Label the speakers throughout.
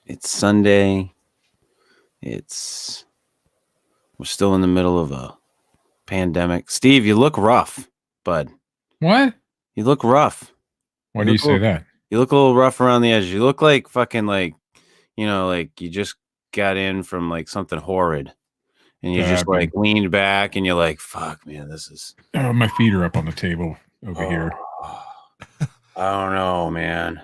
Speaker 1: It's Sunday. We're still in the middle of a pandemic. Steve, you look rough, bud.
Speaker 2: What?
Speaker 1: You look rough.
Speaker 2: Why do you say that?
Speaker 1: You look a little rough around the edges. You look like fucking like you just got in from like something horrid. And you just like leaned back and you're like, fuck, man, this is...
Speaker 2: my feet are up on the table over here.
Speaker 1: I don't know, man.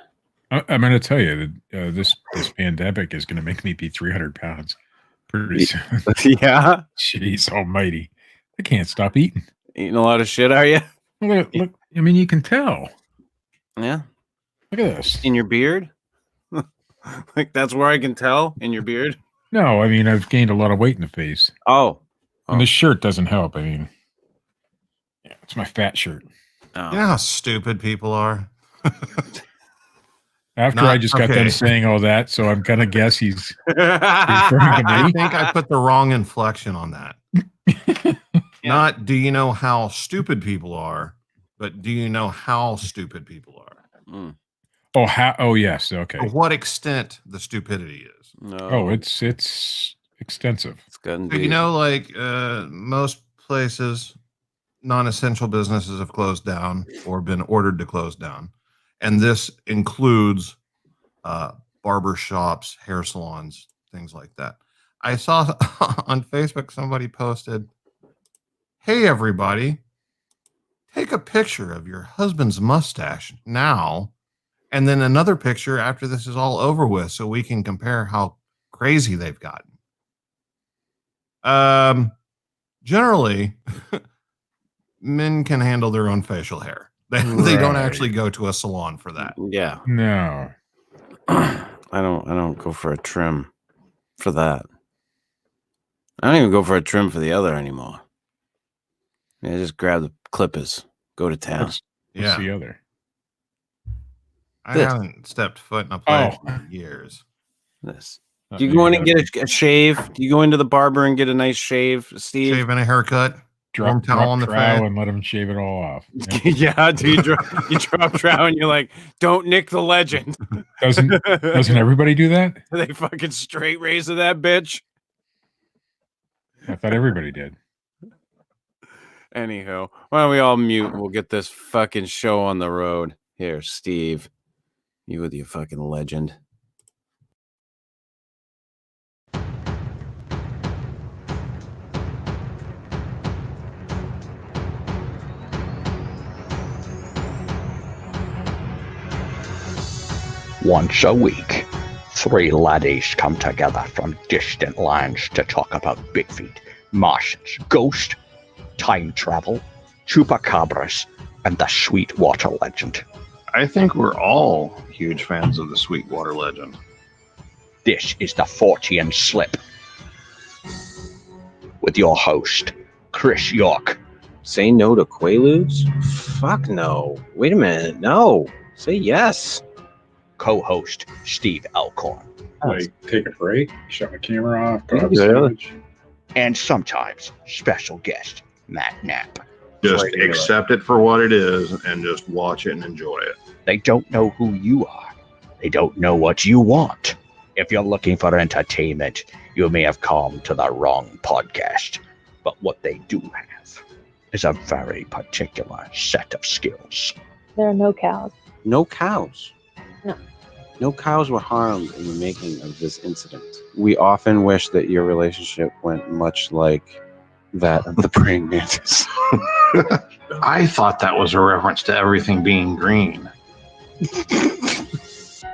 Speaker 2: I'm going to tell you that this pandemic is going to make me be 300 pounds pretty soon.
Speaker 1: Yeah?
Speaker 2: Jeez almighty. I can't stop eating.
Speaker 1: Eating a lot of shit, are you?
Speaker 2: Look, I mean, you can tell.
Speaker 1: Yeah?
Speaker 2: Look at this.
Speaker 1: In your beard? Like, that's where I can tell? In your beard?
Speaker 2: No, I mean, I've gained a lot of weight in the face.
Speaker 1: Oh.
Speaker 2: And the shirt doesn't help. I mean, yeah, it's my fat shirt.
Speaker 3: Oh. You know how stupid people are?
Speaker 2: After I just got done saying all that, so I'm going to guess he's referring to me.
Speaker 3: I think I put the wrong inflection on that. Not do you know how stupid people are, but do you know how stupid people are?
Speaker 1: Mm.
Speaker 2: Oh, how? Oh, yes. Okay.
Speaker 3: To what extent the stupidity is?
Speaker 1: No.
Speaker 2: Oh, it's extensive.
Speaker 1: It's good.
Speaker 3: So, you know, like most places, non-essential businesses have closed down or been ordered to close down, and this includes barber shops, hair salons, things like that. I saw on Facebook somebody posted, "Hey everybody, take a picture of your husband's mustache now." And then another picture after this is all over with so we can compare how crazy they've gotten. Generally, men can handle their own facial hair. They don't actually go to a salon for that.
Speaker 1: Yeah.
Speaker 2: No.
Speaker 1: I don't go for a trim for that. I don't even go for a trim for the other anymore. I just grab the clippers, go to town.
Speaker 2: What's the other?
Speaker 3: I haven't stepped foot in a place in years.
Speaker 1: This. Do you go in and get a shave? Do you go into the barber and get a nice shave, Steve?
Speaker 3: Shave and a haircut.
Speaker 2: Drop towel on the face and let him shave it all off.
Speaker 1: Yeah, dude. You drop trowel and you're like, don't nick the legend.
Speaker 2: Doesn't everybody do that?
Speaker 1: They fucking straight razor that bitch.
Speaker 2: I thought everybody did.
Speaker 1: Anywho, why don't we all mute and we'll get this fucking show on the road. Here, Steve. You with your fucking legend.
Speaker 4: Once a week, three laddies come together from distant lands to talk about Bigfeet, Martians, ghosts, time travel, chupacabras, and the Sweetwater legend.
Speaker 5: I think we're all huge fans of the Sweetwater legend.
Speaker 4: This is the Fortean Slip with your host, Chris York.
Speaker 1: Say no to Quaaludes? Fuck no. Wait a minute. No. Say yes.
Speaker 4: Co-host, Steve Alcorn.
Speaker 6: Like, take a break, shut my camera off, go
Speaker 4: and sometimes special guest, Matt Knapp.
Speaker 5: Just accept it for what it is and just watch it and enjoy it.
Speaker 4: They don't know who you are. They don't know what you want. If you're looking for entertainment, you may have come to the wrong podcast. But what they do have is a very particular set of skills.
Speaker 7: There are no cows.
Speaker 1: No cows?
Speaker 7: No.
Speaker 1: No cows were harmed in the making of this incident. We often wish that your relationship went much like that of the praying mantis.
Speaker 5: I thought that was a reference to everything being green.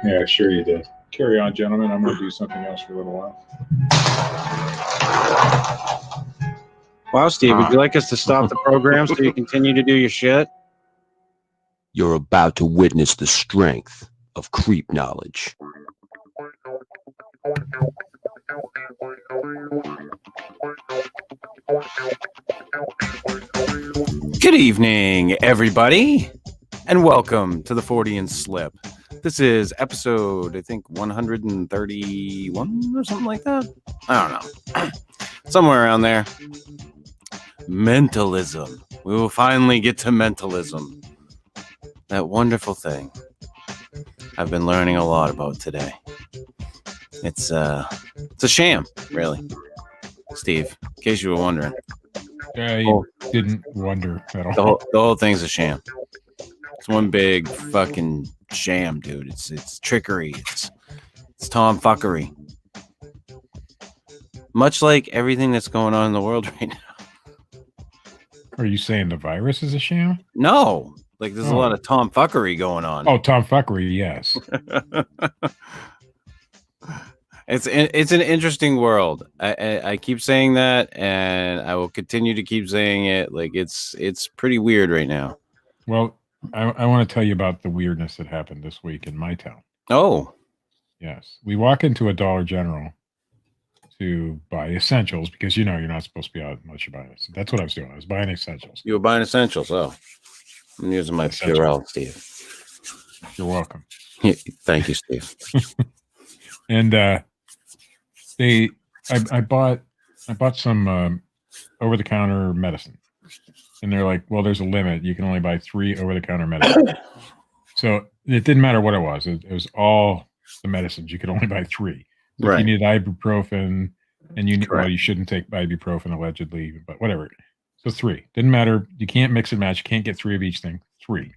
Speaker 6: Yeah, sure you did. Carry on, gentlemen. I'm going to do something else for a little while.
Speaker 1: Wow, Steve, would you like us to stop the program so you continue to do your shit?
Speaker 8: You're about to witness the strength of creep knowledge.
Speaker 1: Good evening, everybody, and welcome to the Fortean Slip. This is episode, I think, 131 or something like that. I don't know. Somewhere around there. Mentalism. We will finally get to mentalism. That wonderful thing I've been learning a lot about today. It's a sham, really, Steve. In case you were wondering,
Speaker 2: I
Speaker 1: Oh.
Speaker 2: didn't wonder at
Speaker 1: the
Speaker 2: all.
Speaker 1: whole thing's a sham. It's one big fucking sham, dude. It's trickery. It's tomfuckery. Much like everything that's going on in the world right now.
Speaker 2: Are you saying the virus is a sham?
Speaker 1: No, like there's a
Speaker 2: Oh.
Speaker 1: lot of tomfuckery going on.
Speaker 2: Oh, tomfuckery, yes.
Speaker 1: It's an interesting world. I keep saying that, and I will continue to keep saying it. Like it's pretty weird right now.
Speaker 2: Well, I want to tell you about the weirdness that happened this week in my town.
Speaker 1: Oh,
Speaker 2: Yes. We walk into a Dollar General to buy essentials because you're not supposed to be out unless you're buying it. So that's what I was doing. I was buying essentials.
Speaker 1: you were buying essentials. Oh, I'm using my
Speaker 2: Essentials.
Speaker 1: Purell, Steve.
Speaker 2: You're welcome.
Speaker 1: Thank you, Steve.
Speaker 2: And I bought some over the counter medicine, and they're like, well, there's a limit. You can only buy 3 over the counter medicine. So it didn't matter what it was. It was all the medicines. You could only buy 3. So if
Speaker 1: Right.
Speaker 2: you needed ibuprofen, and you
Speaker 1: Correct.
Speaker 2: you shouldn't take ibuprofen allegedly, but whatever. So 3 didn't matter. You can't mix and match. You can't get 3 of each thing. 3.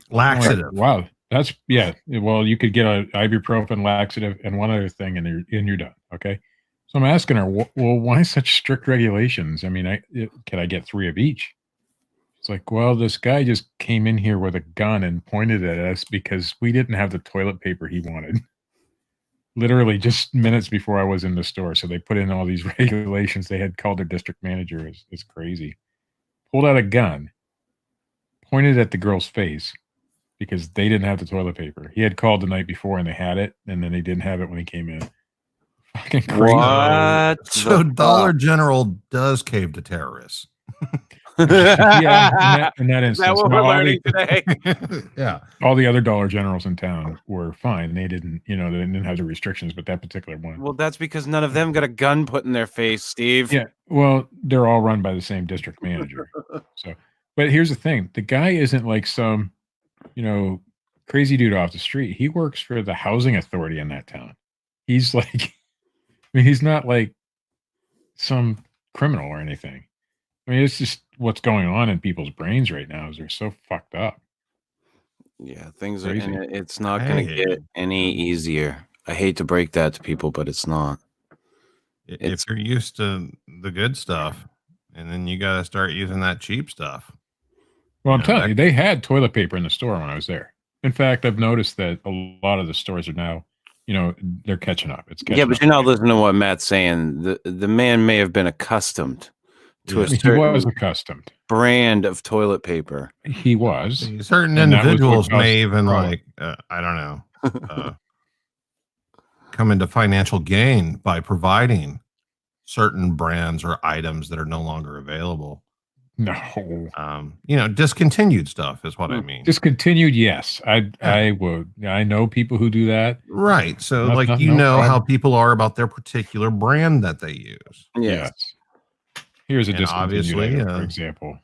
Speaker 3: Laxative.
Speaker 2: Wow, that's yeah. Well, you could get a ibuprofen, laxative, and one other thing, and you're done. Okay. So I'm asking her, well, why such strict regulations? I mean, can I get 3 of each? It's like, well, this guy just came in here with a gun and pointed at us because we didn't have the toilet paper he wanted. Literally just minutes before I was in the store. So they put in all these regulations. They had called their district manager. It's crazy. Pulled out a gun, pointed at the girl's face because they didn't have the toilet paper. He had called the night before and they had it, and then they didn't have it when he came in. Fucking crazy.
Speaker 1: What?
Speaker 3: So Dollar General does cave to terrorists.
Speaker 2: Yeah, in that
Speaker 1: Is
Speaker 2: instance.
Speaker 1: that what
Speaker 2: No,
Speaker 1: we're
Speaker 2: all
Speaker 1: learning
Speaker 2: the-
Speaker 1: today?
Speaker 3: Yeah.
Speaker 2: all the other Dollar Generals in town were fine. They didn't, they didn't have the restrictions, but that particular one.
Speaker 1: Well, that's because none of them got a gun put in their face, Steve.
Speaker 2: Yeah, well, they're all run by the same district manager. So, but here's the thing: the guy isn't like some, crazy dude off the street. He works for the housing authority in that town. He's like, I mean, he's not like some criminal or anything. I mean, it's just what's going on in people's brains right now is they're so fucked up.
Speaker 1: Yeah, things are,
Speaker 2: Crazy.
Speaker 1: and it's not going to
Speaker 3: Hey.
Speaker 1: get any easier. I hate to break that to people, but it's not.
Speaker 3: If you're used to the good stuff, and then you got to start using that cheap stuff.
Speaker 2: Well, I'm
Speaker 3: Yeah,
Speaker 2: telling
Speaker 3: that-
Speaker 2: you, they had toilet paper in the store when I was there. In fact, I've noticed that a lot of the stores are now, they're catching up. It's catching
Speaker 1: Yeah, but
Speaker 2: up.
Speaker 1: you're not listening to what Matt's saying. The man may have been accustomed to a
Speaker 2: He
Speaker 1: certain
Speaker 2: was accustomed.
Speaker 1: brand of toilet paper.
Speaker 2: He was.
Speaker 3: Certain
Speaker 2: And that was what
Speaker 3: individuals
Speaker 2: caused
Speaker 3: may
Speaker 2: the
Speaker 3: even
Speaker 2: problem.
Speaker 3: I don't know, come into financial gain by providing certain brands or items that are no longer available.
Speaker 2: No.
Speaker 3: Discontinued stuff is what I mean.
Speaker 2: Discontinued, yes. I would. I know people who do that.
Speaker 3: Right. So,
Speaker 2: No-
Speaker 3: like,
Speaker 2: no-
Speaker 3: you
Speaker 2: no
Speaker 3: know how
Speaker 2: problem.
Speaker 3: people are about their particular brand that they use.
Speaker 1: Yes.
Speaker 2: Here's a
Speaker 3: And
Speaker 2: discontinued
Speaker 3: obviously,
Speaker 2: item, for example.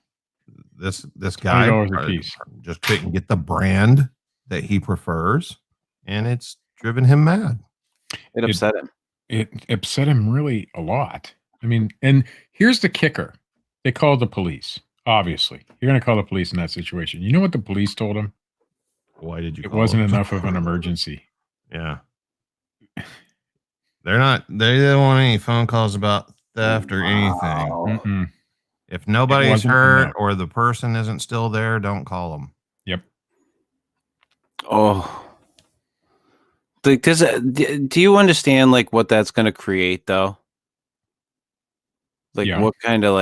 Speaker 3: This guy
Speaker 2: $20 a
Speaker 3: probably
Speaker 2: piece.
Speaker 3: just couldn't get the brand that he prefers, and it's driven him mad.
Speaker 1: It upset him.
Speaker 2: It upset him really a lot. I mean, and here's the kicker. They called the police. Obviously, you're going to call the police in that situation. You know what the police told him?
Speaker 3: Why did you?
Speaker 2: It
Speaker 3: call
Speaker 2: wasn't
Speaker 3: him?
Speaker 2: enough of an emergency.
Speaker 3: Yeah. They don't want any phone calls about theft or anything.
Speaker 1: Wow.
Speaker 2: Mm-mm.
Speaker 3: If nobody's
Speaker 2: wasn't
Speaker 3: hurt
Speaker 2: enough.
Speaker 3: or the person isn't still there, don't call them.
Speaker 2: Yep.
Speaker 1: Oh. Because do you understand like what that's going to create though? Like
Speaker 2: Yeah.
Speaker 1: what kind of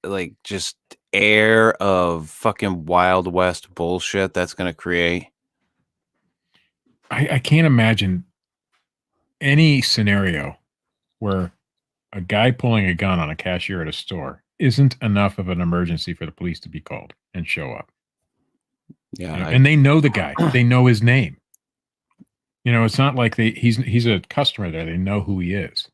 Speaker 1: like just air of fucking Wild West bullshit that's going to create?
Speaker 2: I can't imagine any scenario where a guy pulling a gun on a cashier at a store isn't enough of an emergency for the police to be called and show up.
Speaker 1: Yeah.
Speaker 2: And they know the guy. They know his name. It's not like he's a customer there. They know who he is.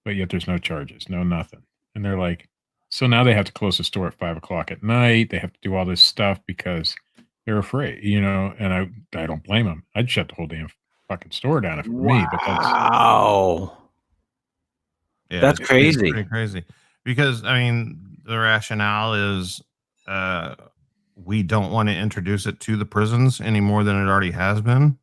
Speaker 2: But yet there's no charges, no nothing. And they're like, so now they have to close the store at 5:00 at night. They have to do all this stuff because they're afraid, and I don't blame them. I'd shut the whole damn fucking store down for me. But that's
Speaker 1: wow.
Speaker 3: Yeah,
Speaker 1: That's
Speaker 3: it's
Speaker 1: crazy.
Speaker 3: pretty crazy. Because I mean, the rationale is we don't want to introduce it to the prisons any more than it already has been.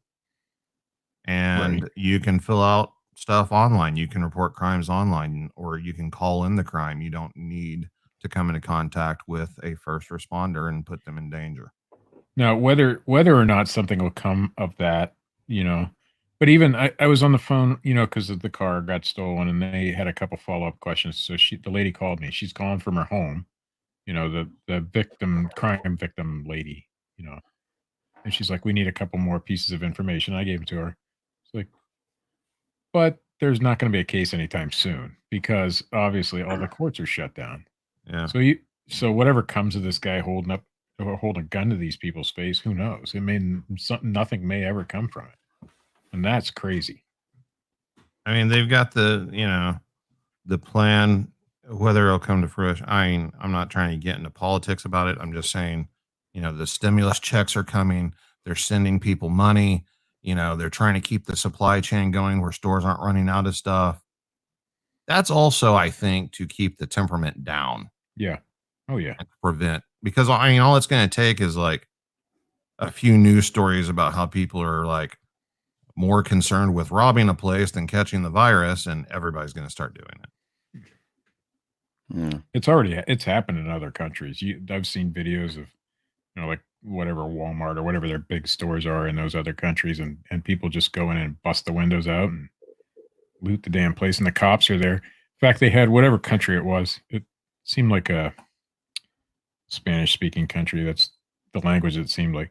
Speaker 3: And you can fill out stuff online. You can report crimes online, or you can call in the crime. You don't need to come into contact with a first responder and put them in danger.
Speaker 2: now whether or not something will come of that, you know. But even I was on the phone, you know, because the car got stolen, and they had a couple follow-up questions. So the lady called me. She's calling from her home, you know, the crime victim lady, you know. And she's like, we need a couple more pieces of information. I gave them to her. It's like, but there's not going to be a case anytime soon because obviously all the courts are shut down.
Speaker 3: Yeah.
Speaker 2: So whatever comes of this guy holding a gun to these people's face, who knows? It may nothing may ever come from it, and that's crazy.
Speaker 3: I mean, they've got the plan. Whether it'll come to fruition, I mean, I'm not trying to get into politics about it. I'm just saying, the stimulus checks are coming. They're sending people money. They're trying to keep the supply chain going where stores aren't running out of stuff. That's also, I think, to keep the temperament down.
Speaker 2: Yeah. Oh yeah.
Speaker 3: And prevent, because I mean, all it's going to take is like a few news stories about how people are like more concerned with robbing a place than catching the virus, and everybody's going to start doing it.
Speaker 2: Yeah. It's happened in other countries. I've seen videos of, like whatever Walmart or whatever their big stores are in those other countries, and people just go in and bust the windows out and loot the damn place, and the cops are there. In fact, they had whatever country it was. It seemed like a Spanish-speaking country. That's the language it seemed like.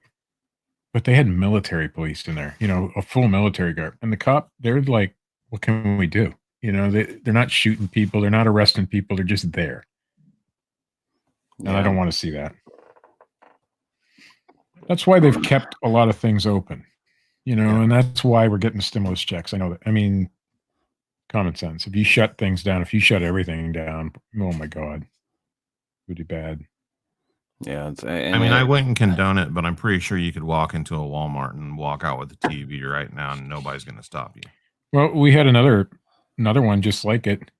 Speaker 2: But they had military police in there, a full military guard. And they're like, what can we do? They're not shooting people. They're not arresting people. They're just there. And I don't want to see that. That's why they've kept a lot of things open, and that's why we're getting stimulus checks. I know that. I mean, common sense. If you shut things down, if you shut everything down, oh my God, it would be bad.
Speaker 1: Yeah.
Speaker 3: I mean, I wouldn't condone it, but I'm pretty sure you could walk into a Walmart and walk out with a TV right now and nobody's going to stop you.
Speaker 2: Well, we had another one just like it.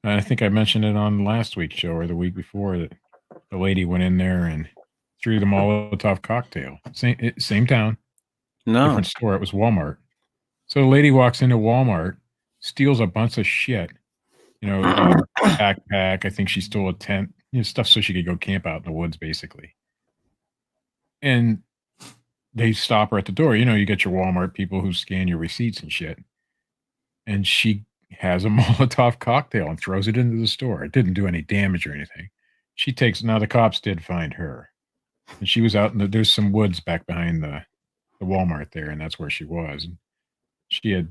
Speaker 2: I think I mentioned it on last week's show or the week before, that the lady went in there and threw the Molotov cocktail. Same town.
Speaker 1: No.
Speaker 2: Different store. It was Walmart. So the lady walks into Walmart, steals a bunch of shit. A backpack. I think she stole a tent. Stuff so she could go camp out in the woods, basically. And they stop her at the door. You get your Walmart people who scan your receipts and shit. And she has a Molotov cocktail and throws it into the store. It didn't do any damage or anything. Now the cops did find her. And she was out there's some woods back behind the Walmart there, and that's where she was. And she had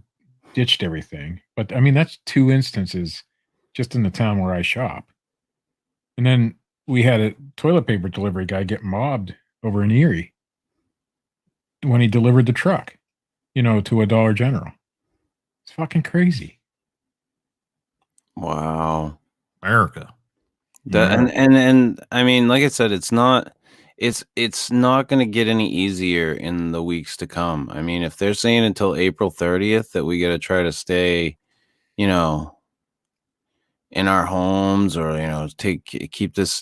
Speaker 2: ditched everything. But I mean, that's 2 instances just in the town where I shop. And then we had a toilet paper delivery guy get mobbed over in Erie when he delivered the truck, to a Dollar General. It's fucking crazy.
Speaker 1: Wow.
Speaker 3: America.
Speaker 1: And I mean, like I said, it's not going to get any easier in the weeks to come. I mean, if they're saying until April 30th that we got to try to stay, in our homes, or keep this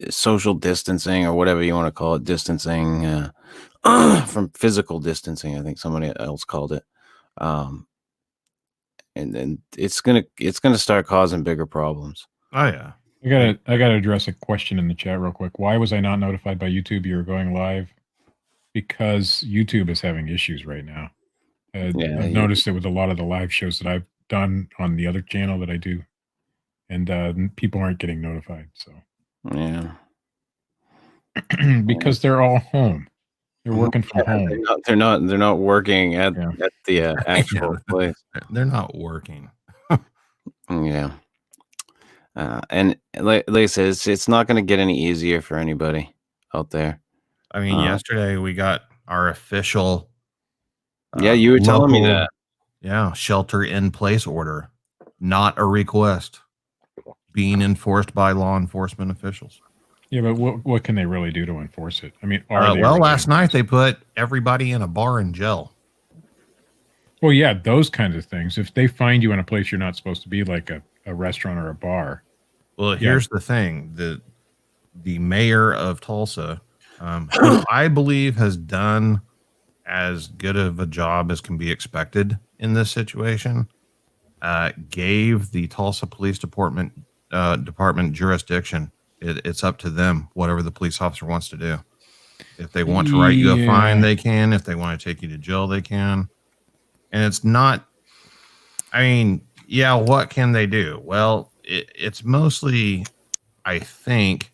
Speaker 1: social distancing, or whatever you want to call it, distancing from physical distancing, I think somebody else called it, and then it's gonna start causing bigger problems.
Speaker 3: Oh yeah.
Speaker 2: I gotta address a question in the chat real quick. Why was I not notified by YouTube you were going live? Because YouTube is having issues right now. I've noticed it with a lot of the live shows that I've done on the other channel that I do, and people aren't getting notified. So
Speaker 1: yeah,
Speaker 2: because they're all home, they're working from home.
Speaker 1: They're not working at the actual place.
Speaker 3: They're not working.
Speaker 1: Yeah, and like I said, it's not going to get any easier for anybody out there.
Speaker 3: I mean, yesterday we got our official.
Speaker 1: You were telling me that.
Speaker 3: Yeah, shelter in place order, not a request, being enforced by law enforcement officials.
Speaker 2: Yeah, but what can they really do to enforce it? I mean, last
Speaker 3: night they put everybody in a bar in jail.
Speaker 2: Well, yeah, those kinds of things. If they find you in a place you're not supposed to be, like a restaurant or a bar.
Speaker 3: Well,
Speaker 2: Yeah.
Speaker 3: here's the thing: the mayor of Tulsa, who I believe has done as good of a job as can be expected in this situation, gave the Tulsa Police Department jurisdiction. It's up to them, whatever the police officer wants to do. If they want to write you a fine, they can. If they want to take you to jail, they can. And it's not, I mean, yeah, what can they do? Well, it's mostly, I think,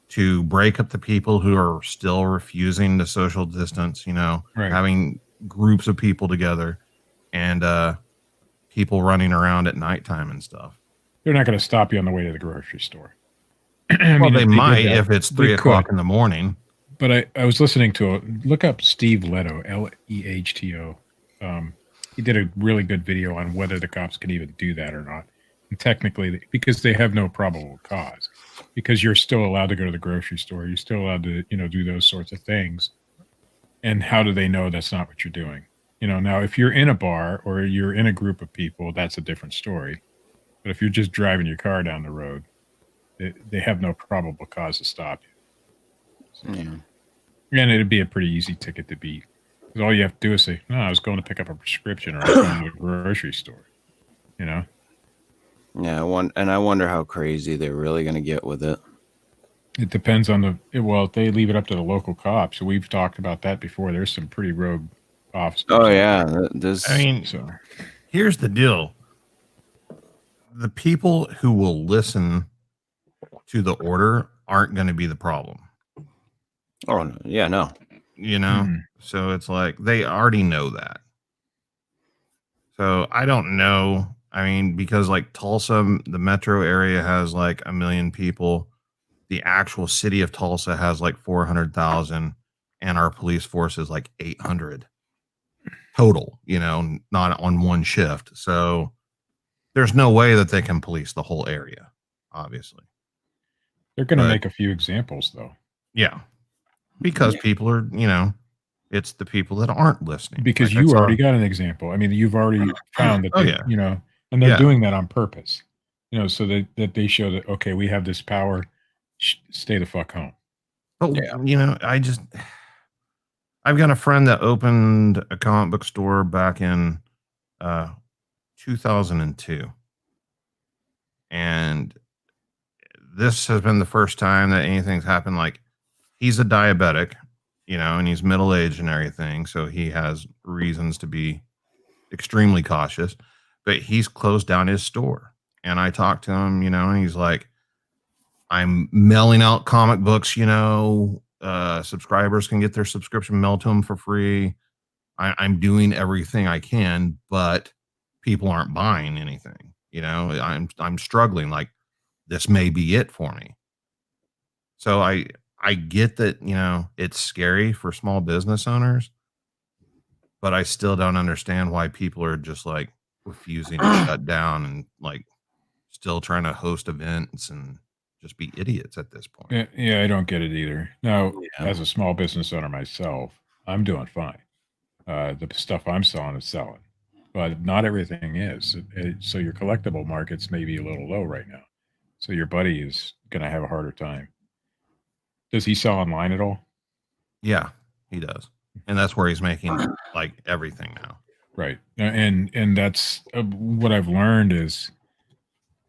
Speaker 3: to break up the people who are still refusing to social distance,
Speaker 2: Right.
Speaker 3: having groups of people together and people running around at nighttime and stuff.
Speaker 2: They're not going to stop you on the way to the grocery store.
Speaker 3: Well, they
Speaker 2: if
Speaker 3: might
Speaker 2: did that,
Speaker 3: if it's
Speaker 2: they
Speaker 3: 3 o'clock
Speaker 2: could.
Speaker 3: in the morning.
Speaker 2: But I was listening to look up Steve Leto, Lehto. He did a really good video on whether the cops can even do that or not. And technically, because they have no probable cause, because you're still allowed to go to the grocery store, you're still allowed to, do those sorts of things. And how do they know that's not what you're doing? Now if you're in a bar or you're in a group of people, that's a different story. But if you're just driving your car down the road, they have no probable cause to stop you. So, and it'd be a pretty easy ticket to beat. Because all you have to do is say, no, I was going to pick up a prescription or I was going to the grocery store.
Speaker 1: Yeah, I wonder how crazy they're really going to get with it.
Speaker 2: It depends on if they leave it up to the local cops. We've talked about that before. There's some pretty rogue officers.
Speaker 1: Oh, yeah.
Speaker 3: Here's the deal. The people who will listen to the order aren't going to be the problem.
Speaker 1: Oh, no. Yeah, no.
Speaker 3: So it's like they already know that. So I don't know. I mean, because like Tulsa, the metro area has like 1 million people. The actual city of Tulsa has like 400,000, and our police force is like 800 total, not on one shift. So there's no way that they can police the whole area, obviously.
Speaker 2: They're going to make a few examples, though.
Speaker 3: Yeah. Because people are, it's the people that aren't listening.
Speaker 2: Because you already got an example. I mean, you've already found that, and they're doing that on purpose, so that they show that, okay, we have this power, stay the fuck home.
Speaker 3: But, I've got a friend that opened a comic book store back in 2002. And this has been the first time that anything's happened. Like, he's a diabetic, and he's middle-aged and everything. So he has reasons to be extremely cautious, but he's closed down his store. And I talked to him, and he's like, I'm mailing out comic books, subscribers can get their subscription mailed to them for free. I'm doing everything I can, but people aren't buying anything. I'm struggling. Like, this may be it for me. So I get that, it's scary for small business owners, but I still don't understand why people are just like refusing to shut down and like still trying to host events and just be idiots at this point.
Speaker 2: Yeah, I don't get it either. Now, as a small business owner myself, I'm doing fine. The stuff I'm selling is selling, but not everything is. So your collectible markets may be a little low right now. So your buddy is going to have a harder time. Does he sell online at all?
Speaker 3: Yeah, he does. And that's where he's making like everything now.
Speaker 2: Right. And that's what I've learned is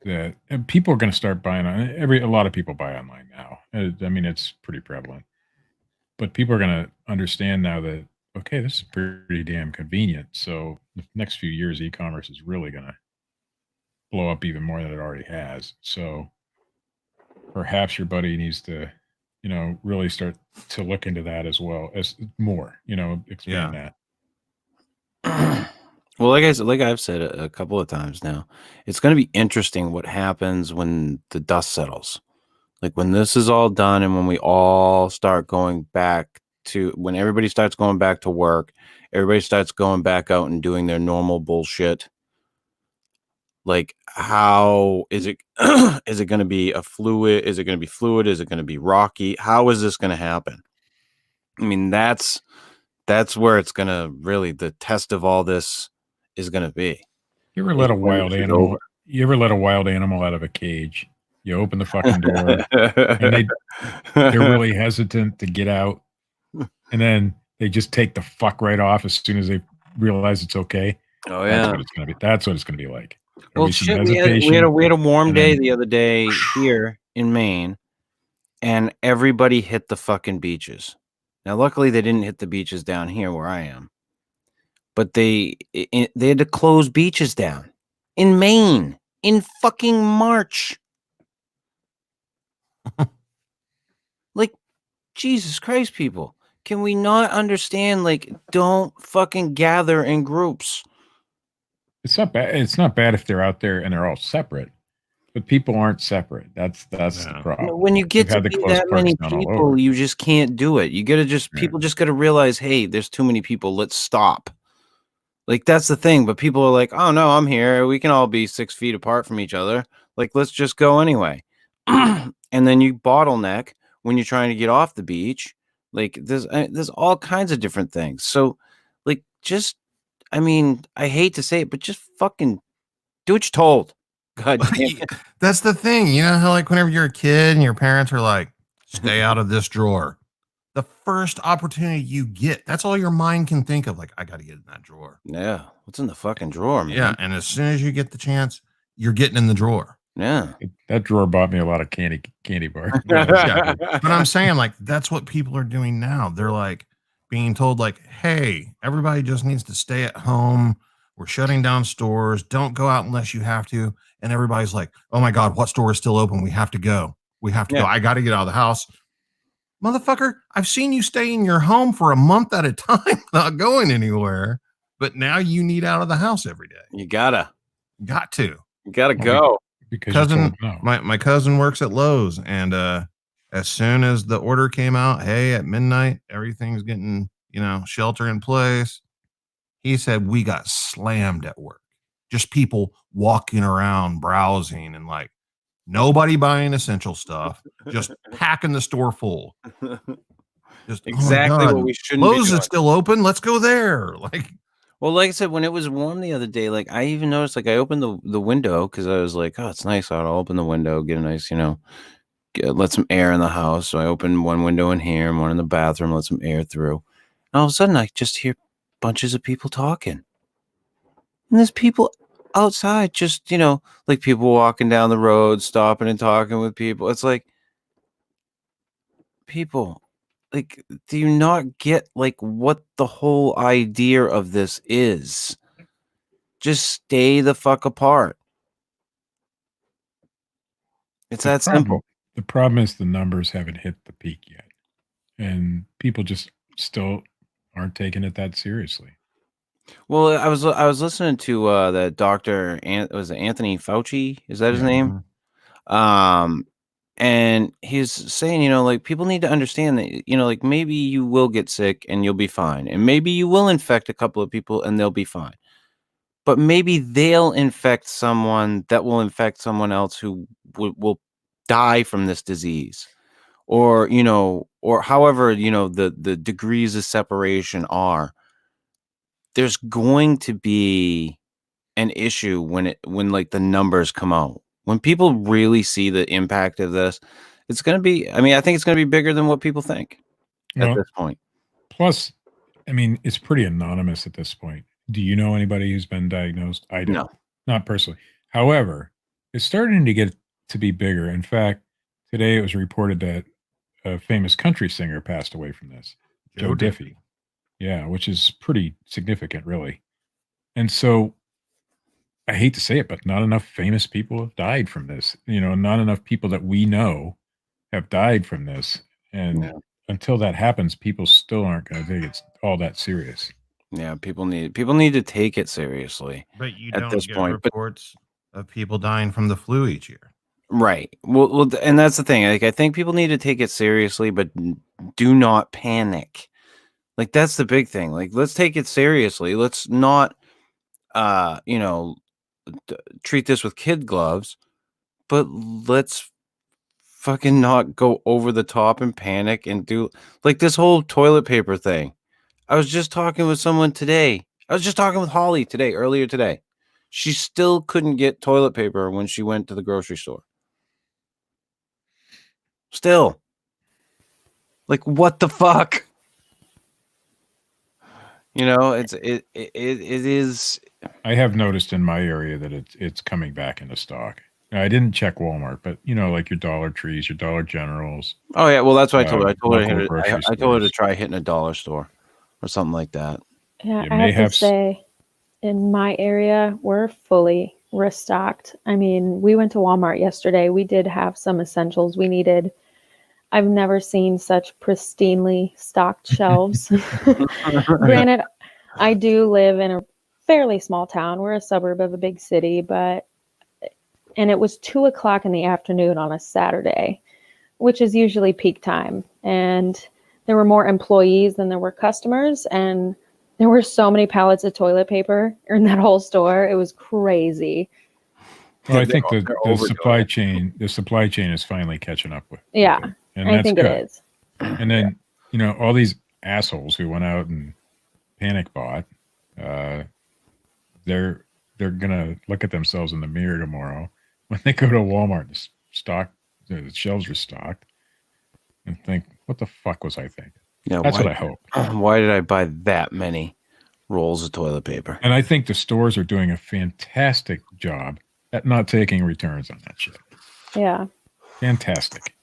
Speaker 2: that people are going to start buying on a lot of people buy online now. I mean, it's pretty prevalent, but people are going to understand now that, okay, this is pretty damn convenient. So the next few years, e-commerce is really going to blow up even more than it already has. So perhaps your buddy needs to, really start to look into that as well as more, expand that.
Speaker 1: Well, like I've said a couple of times now, it's going to be interesting what happens when the dust settles. Like when this is all done and when we all start going back when everybody starts going back to work, everybody starts going back out and doing their normal bullshit. Like, how is it? Is it going to be a fluid? Is it going to be fluid? Is it going to be rocky? How is this going to happen? I mean, that's where it's going to really, the test of all this is going to be.
Speaker 2: You ever let a
Speaker 1: When
Speaker 2: wild
Speaker 1: this is
Speaker 2: animal?
Speaker 1: over.
Speaker 2: You ever let a wild animal out of a cage? You open the fucking door, and they're really hesitant to get out, and then they just take the fuck right off as soon as they realize it's okay.
Speaker 1: Oh
Speaker 2: That's
Speaker 1: yeah.
Speaker 2: what it's gonna be. That's what it's gonna be like.
Speaker 1: Well,
Speaker 2: There'll be some
Speaker 1: shit, we
Speaker 2: hesitation,
Speaker 1: had a warm
Speaker 2: and
Speaker 1: day
Speaker 2: then-
Speaker 1: the other day here in Maine, and everybody hit the fucking beaches. Now, luckily, they didn't hit the beaches down here where I am, but they had to close beaches down in Maine in fucking March. Like, Jesus Christ, people. Can we not understand? Like, don't fucking gather in groups.
Speaker 2: It's not bad. It's not bad if they're out there and they're all separate, but people aren't separate. That's the problem.
Speaker 1: When you get
Speaker 2: We've
Speaker 1: to
Speaker 2: had to
Speaker 1: be
Speaker 2: close
Speaker 1: that
Speaker 2: parks
Speaker 1: many
Speaker 2: down all
Speaker 1: people,
Speaker 2: over.
Speaker 1: you just can't do it. You gotta people just gotta realize, hey, there's too many people. Let's stop. Like, that's the thing. But people are like, oh no, I'm here. We can all be 6 feet apart from each other. Like, let's just go anyway. And then you bottleneck when you're trying to get off the beach. Like, there's all kinds of different things. So, like, just, I mean, I hate to say it, but just fucking do what you're told. God damn it.
Speaker 3: That's the thing. You know how, like, whenever you're a kid and your parents are like, stay out of this drawer. The first opportunity you get, that's all your mind can think of. Like, I got to get in that drawer.
Speaker 1: Yeah. What's in the fucking drawer, man?
Speaker 3: Yeah. And as soon as you get the chance, you're getting in the drawer.
Speaker 1: Yeah.
Speaker 2: That drawer bought me a lot of candy bars.
Speaker 3: Yeah. But I'm saying, like, that's what people are doing now. They're like being told, like, hey, everybody just needs to stay at home. We're shutting down stores. Don't go out unless you have to. And everybody's like, oh my God, what store is still open? We have to go. We have to go. I got to get out of the house. Motherfucker, I've seen you stay in your home for a month at a time, not going anywhere. But now you need out of the house every day.
Speaker 1: You gotta
Speaker 2: Well,
Speaker 1: go.
Speaker 2: because
Speaker 3: Cousin,
Speaker 2: no.
Speaker 3: my cousin works at Lowe's, and as soon as the order came out, hey, at midnight, everything's getting, shelter in place. He said we got slammed at work. Just people walking around browsing and like nobody buying essential stuff, just packing the store full. Just
Speaker 1: Exactly what we shouldn't be
Speaker 3: Lowe's
Speaker 1: doing.
Speaker 3: is still open. Let's go there. Like,
Speaker 1: Well, like I said, when it was warm the other day, like I even noticed, like I opened the window because I was like, oh, it's nice out. I'll open the window, get a nice, let some air in the house. So I opened one window in here and one in the bathroom, let some air through. And all of a sudden, I just hear bunches of people talking. And there's people outside just, like people walking down the road, stopping and talking with people. It's like, people, like, do you not get like what the whole idea of this is? Just stay the fuck apart. It's that simple.
Speaker 2: The problem is the numbers haven't hit the peak yet, and people just still aren't taking it that seriously.
Speaker 1: Well, I was listening to the doctor, was it Anthony Fauci? Is that his name? And he's saying, like people need to understand that, like maybe you will get sick and you'll be fine, and maybe you will infect a couple of people and they'll be fine, but maybe they'll infect someone that will infect someone else who will die from this disease, or or however the degrees of separation are. There's going to be an issue when like the numbers come out. When people really see the impact of this, it's going to be, I mean, I think it's going to be bigger than what people think at this point.
Speaker 2: Plus, I mean, it's pretty anonymous at this point. Do you know anybody who's been diagnosed? I don't.
Speaker 1: No.
Speaker 2: Not personally. However, it's starting to get to be bigger. In fact, today it was reported that a famous country singer passed away from this, Joe Diffie. Yeah, which is pretty significant, really. And so I hate to say it, but not enough famous people have died from this. Not enough people that we know have died from this. And until that happens, people still aren't going to think it's all that serious.
Speaker 1: Yeah, people need to take it seriously.
Speaker 3: But you
Speaker 1: at
Speaker 3: don't
Speaker 1: this
Speaker 3: get
Speaker 1: point.
Speaker 3: reports of people dying from the flu each year.
Speaker 1: Right. Well, and that's the thing. Like, I think people need to take it seriously, but do not panic. Like, that's the big thing. Like, let's take it seriously. Let's not, treat this with kid gloves, but let's fucking not go over the top and panic and do like this whole toilet paper thing. I was just talking with someone today. I was just talking with Holly earlier today. She still couldn't get toilet paper when she went to the grocery store. Still. Like, what the fuck? You know, it is.
Speaker 2: I have noticed in my area that it's coming back into stock. Now, I didn't check Walmart, but like your Dollar Trees, your Dollar Generals.
Speaker 1: Oh yeah, well that's what I told her. I told
Speaker 2: local
Speaker 1: her
Speaker 2: grocery
Speaker 1: I told her to
Speaker 2: stores.
Speaker 1: try hitting a dollar store or something like that.
Speaker 7: Yeah,
Speaker 2: You
Speaker 7: I
Speaker 2: may
Speaker 7: have to
Speaker 2: have
Speaker 7: say, in my area, we're fully restocked. I mean, we went to Walmart yesterday. We did have some essentials we needed. I've never seen such pristinely stocked shelves. Granted, I do live in a fairly small town. We're a suburb of a big city, and it was 2:00 in the afternoon on a Saturday, which is usually peak time. And there were more employees than there were customers. And there were so many pallets of toilet paper in that whole store. It was crazy.
Speaker 2: Well, I think
Speaker 1: They're
Speaker 2: the supply chain is finally catching up with.
Speaker 7: Yeah,
Speaker 2: and
Speaker 7: I
Speaker 2: that's
Speaker 7: think
Speaker 2: good.
Speaker 7: it is.
Speaker 2: And then all these assholes who went out and panic bought, they're gonna look at themselves in the mirror tomorrow when they go to Walmart and the shelves are stocked, and think, what the fuck was I thinking?
Speaker 1: Yeah,
Speaker 2: That's what I hope.
Speaker 1: Why did I buy that many rolls of toilet paper?
Speaker 2: And I think the stores are doing a fantastic job at not taking returns on that shit.
Speaker 7: Yeah.
Speaker 2: Fantastic.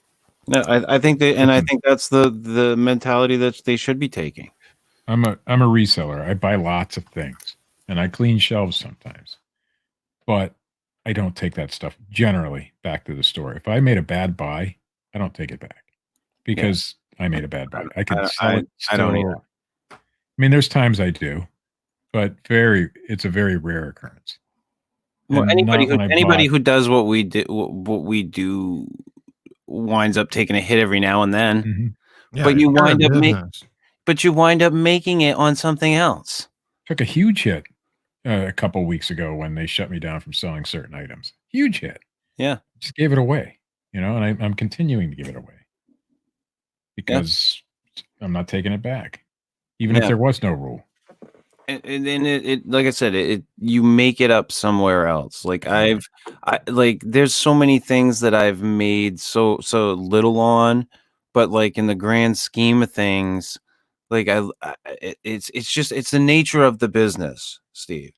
Speaker 1: No, I think I think that's the mentality that they should be taking.
Speaker 2: I'm a reseller. I buy lots of things and I clean shelves sometimes, but I don't take that stuff generally back to the store. If I made a bad buy, I don't take it back because I made a bad buy. I can sell it.
Speaker 1: I don't either.
Speaker 2: I mean, there's times I do, but it's a very rare occurrence.
Speaker 1: Well,
Speaker 2: And
Speaker 1: anybody who does what we do winds up taking a hit every now and then.
Speaker 2: Mhm.
Speaker 3: Yeah,
Speaker 1: But you
Speaker 3: it's kind of
Speaker 1: wind up
Speaker 3: business.
Speaker 1: But you wind up making it on something else.
Speaker 2: took a huge hit a couple weeks ago when they shut me down from selling certain items. Huge hit.
Speaker 1: Yeah.
Speaker 2: Just gave it away, and I'm continuing to give it away because I'm not taking it back, even if
Speaker 1: Yeah.
Speaker 2: there was no rule.
Speaker 1: And it like I said, you make it up somewhere else. Like there's so many things that I've made so little on, but like in the grand scheme of things, like it's the nature of the business, Steve.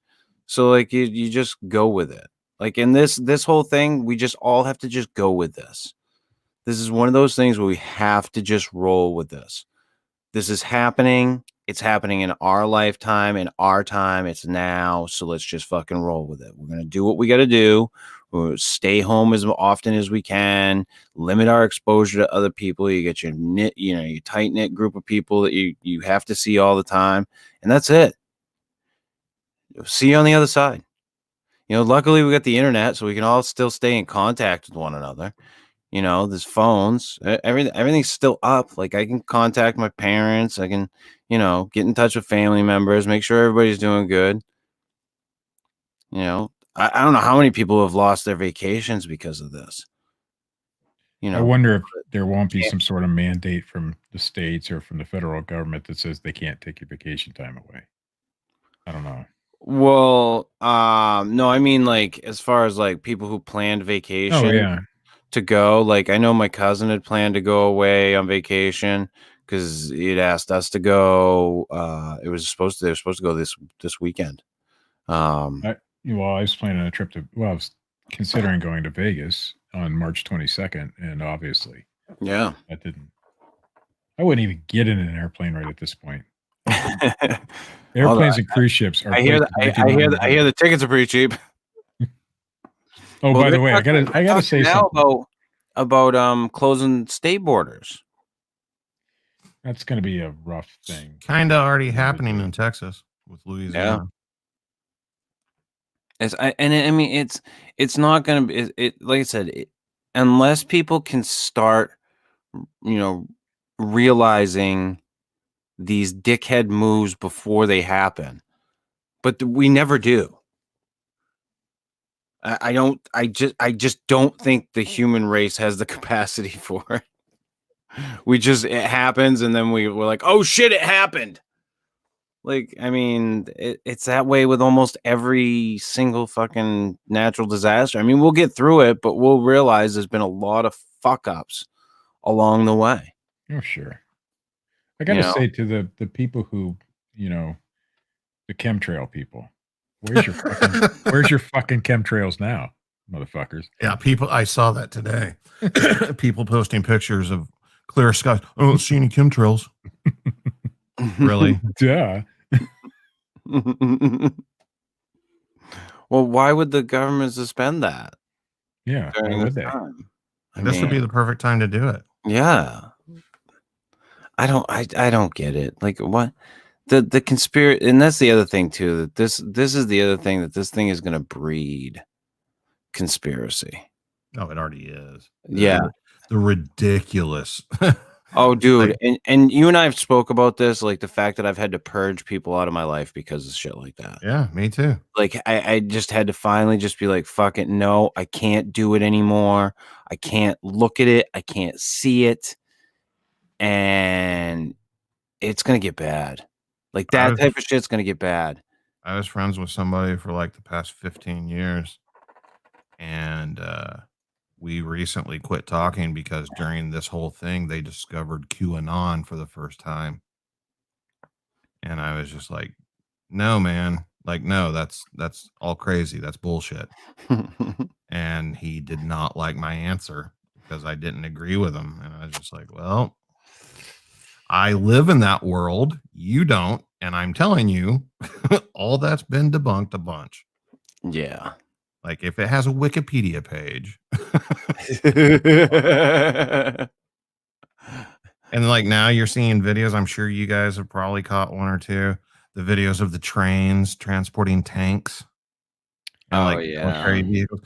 Speaker 1: So like you just go with it. Like in this whole thing, we just all have to just go with this. This is one of those things where we have to just roll with this. This is happening. It's happening in our lifetime, in our time. It's now. So let's just fucking roll with it. We're going to do what we got to do. We'll stay home as often as we can, limit our exposure to other people. You get your your tight knit group of people that you have to see all the time. And that's it. See you on the other side. Luckily we got the internet, so we can all still stay in contact with one another. There's phones, everything's still up. Like I can contact my parents. I can, get in touch with family members, make sure everybody's doing good. I don't know how many people have lost their vacations because of this.
Speaker 2: I wonder if there won't be some sort of mandate from the states or from the federal government that says they can't take your vacation time away. I don't know.
Speaker 1: Well, no, I mean like as far as like people who planned vacation.
Speaker 2: Oh yeah.
Speaker 1: To go, like I know my cousin had planned to go away on vacation because he had asked us to go. They were supposed to go this weekend.
Speaker 2: I was planning a trip I was considering going to Vegas on March 22nd, and obviously,
Speaker 1: yeah,
Speaker 2: that didn't. I wouldn't even get in an airplane right at this point. Airplanes and cruise ships are.
Speaker 1: I hear the tickets are pretty cheap.
Speaker 2: Oh, by the way, I gotta say
Speaker 1: now
Speaker 2: something
Speaker 1: about closing state borders.
Speaker 2: That's going to be a rough thing.
Speaker 3: Kind of already happening in Texas with Louisiana.
Speaker 1: Yeah. It's not going to be like I said, unless people can start, realizing these dickhead moves before they happen, but we never do. I just don't think the human race has the capacity for it. It happens, and then we're like, oh shit, it happened. Like, I mean, it's that way with almost every single fucking natural disaster. I mean, we'll get through it, but we'll realize there's been a lot of fuck ups along the way.
Speaker 2: Oh, sure. I got to say to the people who, the chemtrail people, where's your fucking chemtrails now, motherfuckers?
Speaker 3: Yeah, people. I saw that today. People posting pictures of clear skies. I don't see any chemtrails. Really?
Speaker 2: Duh.
Speaker 1: Well, why would the government suspend that?
Speaker 2: Yeah, why
Speaker 1: during
Speaker 2: would
Speaker 1: this
Speaker 2: they?
Speaker 1: time?
Speaker 3: This would be the perfect time to do it.
Speaker 1: Yeah. I don't get it. Like, what the conspiracy, and that's the other thing too, that this is the other thing, that this thing is going to breed conspiracy.
Speaker 3: No, it already is.
Speaker 1: Yeah.
Speaker 3: The ridiculous.
Speaker 1: Oh, dude,
Speaker 3: Like-
Speaker 1: and you and I have spoke about this, like the fact that I've had to purge people out of my life because of shit like that.
Speaker 3: Yeah, me too.
Speaker 1: Like, I just had to finally just be like, fuck it, no, I can't do it anymore. I can't look at it. I can't see it. And it's gonna get bad. Like, that type of shit's gonna get bad.
Speaker 3: I was friends with somebody for like the past 15 years. And we recently quit talking because during this whole thing, they discovered QAnon for the first time. And I was just like, no, man. Like, no, that's all crazy. That's bullshit. And he did not like my answer because I didn't agree with him. And I was just like, well, I live in that world. You don't. And I'm telling you, all that's been debunked a bunch.
Speaker 1: Yeah.
Speaker 3: Like, if it has a Wikipedia page. And like now you're seeing videos. I'm sure you guys have probably caught one or two. The videos of the trains transporting tanks. And
Speaker 1: Oh,
Speaker 3: like
Speaker 1: yeah.
Speaker 3: military vehicles.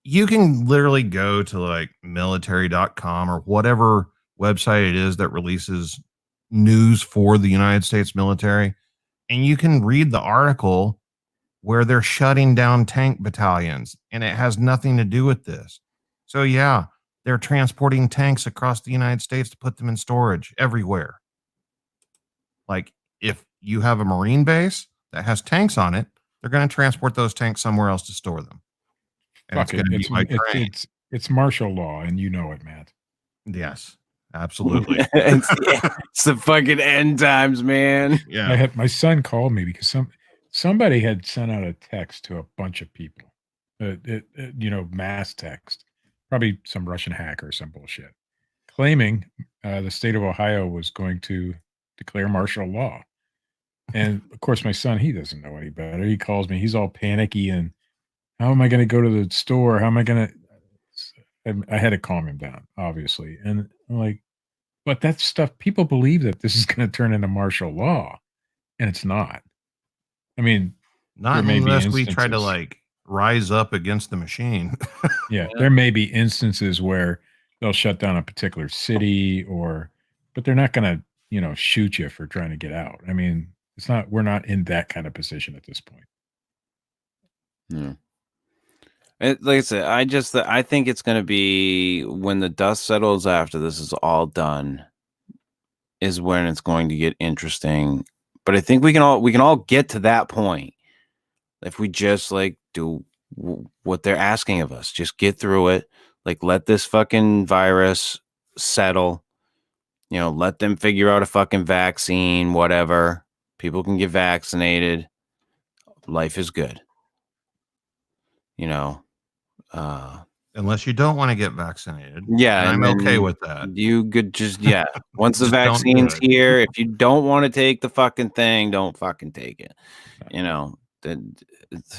Speaker 3: You can literally go to like military.com or whatever website it is that releases news for the United States military. And you can read the article where they're shutting down tank battalions. And it has nothing to do with this. So yeah, they're transporting tanks across the United States to put them in storage everywhere. Like, if you have a Marine base that has tanks on it, they're going to transport those tanks somewhere else to store them. And
Speaker 2: Fuck
Speaker 3: it's going to be by train.
Speaker 2: It's martial law, and you know it, Matt.
Speaker 3: Yes, absolutely.
Speaker 1: It's the fucking end times, man.
Speaker 3: Yeah.
Speaker 2: My son called me because somebody had sent out a text to a bunch of people, mass text, probably some Russian hacker or some bullshit, claiming the state of Ohio was going to declare martial law. And of course, my son, he doesn't know any better. He calls me. He's all panicky and, how am I going to go to the store? How am I going to? I had to calm him down, obviously. And I'm like, but that stuff, people believe that this is going to turn into martial law, and it's not. I mean,
Speaker 3: not unless we try to like rise up against the machine.
Speaker 2: Yeah, there may be instances where they'll shut down a particular city, but they're not going to, shoot you for trying to get out. I mean, we're not in that kind of position at this point.
Speaker 1: Yeah. Like I said, I think it's going to be when the dust settles after this is all done, is when it's going to get interesting. But I think we can all get to that point if we just like do what they're asking of us. Just get through it. Like, let this fucking virus settle. Let them figure out a fucking vaccine, whatever. People can get vaccinated. Life is good.
Speaker 3: Unless you don't want to get vaccinated.
Speaker 1: Yeah.
Speaker 3: And I'm okay with that.
Speaker 1: You could once the vaccine's here, if you don't want to take the fucking thing, don't fucking take it.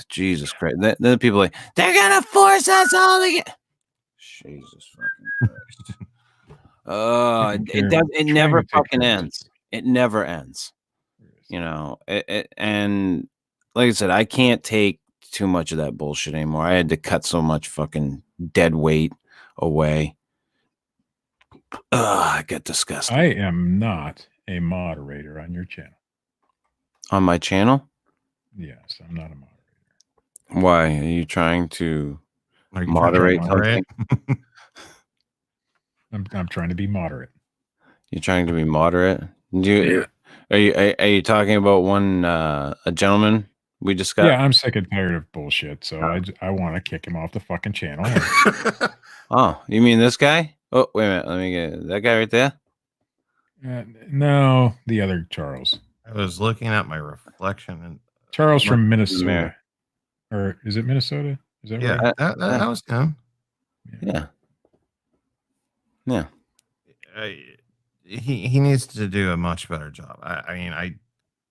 Speaker 1: Jesus Christ. Then people are like, they're going to force us all to get. Jesus fucking Christ. It never fucking ends. It never ends. And like I said, I can't take too much of that bullshit anymore. I had to cut so much fucking dead weight away. I get disgusted.
Speaker 2: I am not a moderator on your channel.
Speaker 1: On my channel?
Speaker 2: Yes, I'm not a moderator.
Speaker 1: Why? Are you trying to moderate something?
Speaker 2: I'm trying to be moderate.
Speaker 1: You're trying to be moderate? Are you talking about one a gentleman we just got?
Speaker 2: Yeah, I'm sick and tired of bullshit. So I want to kick him off the fucking channel.
Speaker 1: Oh, you mean this guy? Oh, wait a minute. Let me get that guy right there.
Speaker 2: No, the other Charles.
Speaker 3: I was looking at my reflection and
Speaker 2: Charles from
Speaker 1: Mirror.
Speaker 2: Minnesota. Or is it Minnesota? Is that
Speaker 3: yeah,
Speaker 2: right?
Speaker 3: that was him.
Speaker 1: Yeah. Yeah.
Speaker 3: He needs to do a much better job. I mean,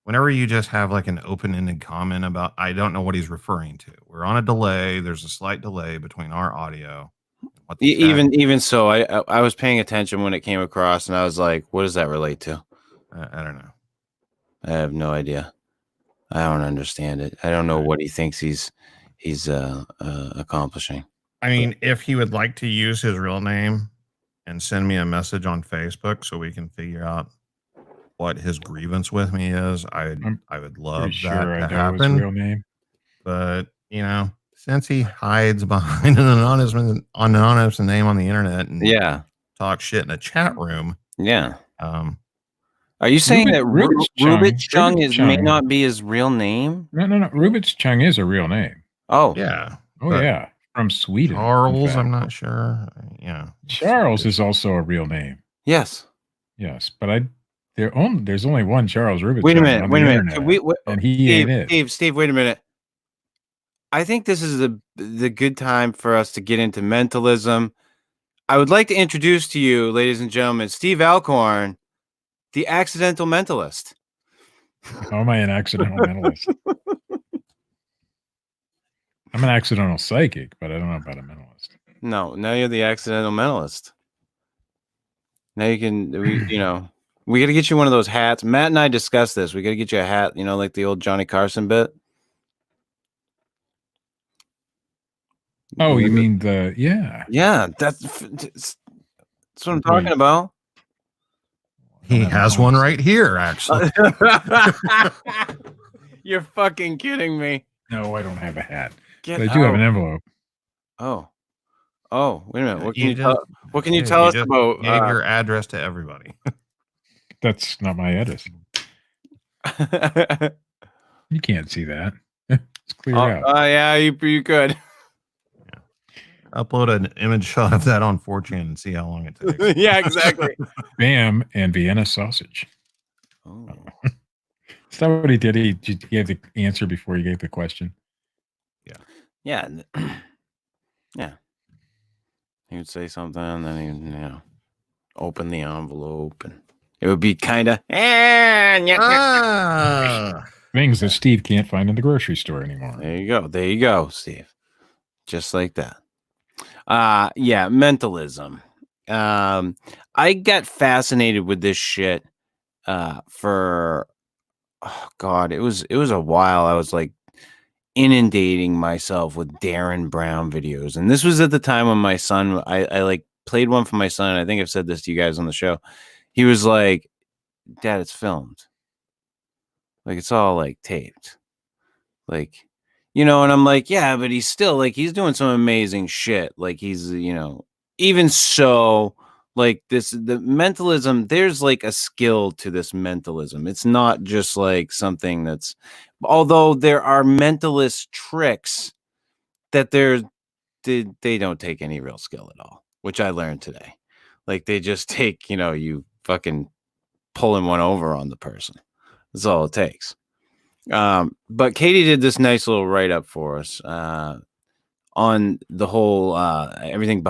Speaker 3: whenever you just have like an open-ended comment about, I don't know what he's referring to. We're on a delay. There's a slight delay between our audio. And what the chat-
Speaker 1: Even so, I was paying attention when it came across, and I was like, "What does that relate to?"
Speaker 3: I don't know.
Speaker 1: I have no idea. I don't understand it. I don't know what he thinks he's accomplishing.
Speaker 3: I mean, if he would like to use his real name and send me a message on Facebook so we can figure out what his grievance with me is, I would love
Speaker 2: Pretty
Speaker 3: that
Speaker 2: sure
Speaker 3: to
Speaker 2: I know
Speaker 3: happen.
Speaker 2: his real name.
Speaker 3: But since he hides behind an anonymous name on the internet and talk shit in a chat room,
Speaker 1: are you saying that Rubit's Chung may
Speaker 2: Chung.
Speaker 1: not be his real name?
Speaker 2: No. Rubit's Chung is a real name.
Speaker 1: Oh,
Speaker 3: yeah.
Speaker 2: Oh, yeah. From Sweden.
Speaker 3: Charles, I'm not sure. Yeah.
Speaker 2: Charles is also a real name.
Speaker 1: Yes.
Speaker 2: Yes, but there's only one Charles Rubit's.
Speaker 1: Wait a minute.
Speaker 2: And he ain't it.
Speaker 1: Steve, wait a minute. I think this is the good time for us to get into mentalism. I would like to introduce to you, ladies and gentlemen, Steve Alcorn, the accidental mentalist.
Speaker 2: How am I an accidental mentalist? I'm an accidental psychic, but I don't know about a mentalist.
Speaker 1: No, now you're the accidental mentalist. Now you can, we got to get you one of those hats. Matt and I discussed this. We got to get you a hat, like the old Johnny Carson bit.
Speaker 2: Oh, you mean yeah.
Speaker 1: Yeah, that's what I'm talking about.
Speaker 3: He has one right here, actually.
Speaker 1: You're fucking kidding me.
Speaker 2: No, I don't have a hat.
Speaker 1: Get
Speaker 2: but I do have an envelope.
Speaker 1: Oh, wait a minute. What can you tell us about?
Speaker 3: Gave your address to everybody.
Speaker 2: That's not my address. You can't see that. It's clear out.
Speaker 1: Yeah, you could.
Speaker 3: Upload an image shot of that on 4chan and see how long it takes.
Speaker 1: Yeah, exactly.
Speaker 2: Bam and Vienna sausage.
Speaker 1: Oh.
Speaker 2: Is that what he did? He gave the answer before he gave the question.
Speaker 1: Yeah. Yeah. He would say something, and then he'd, open the envelope, and it would be kind of
Speaker 2: things that Steve can't find in the grocery store anymore.
Speaker 1: There you go, Steve. Just like that. Mentalism. I got fascinated with this shit for it was a while. I was like inundating myself with Darren Brown videos, and this was at the time when my son, I like played one for my son. I think I've said this to you guys on the show. He was like, "Dad, it's filmed. Like, it's all like taped. Like, and I'm like, yeah, but he's still like, he's doing some amazing shit. Like, he's, even so, like the mentalism, there's like a skill to this mentalism. It's not just like something that's, although there are mentalist tricks that they don't take any real skill at all, which I learned today. Like, they just take, you fucking pulling one over on the person. That's all it takes. But Katie did this nice little write-up for us on the whole everything,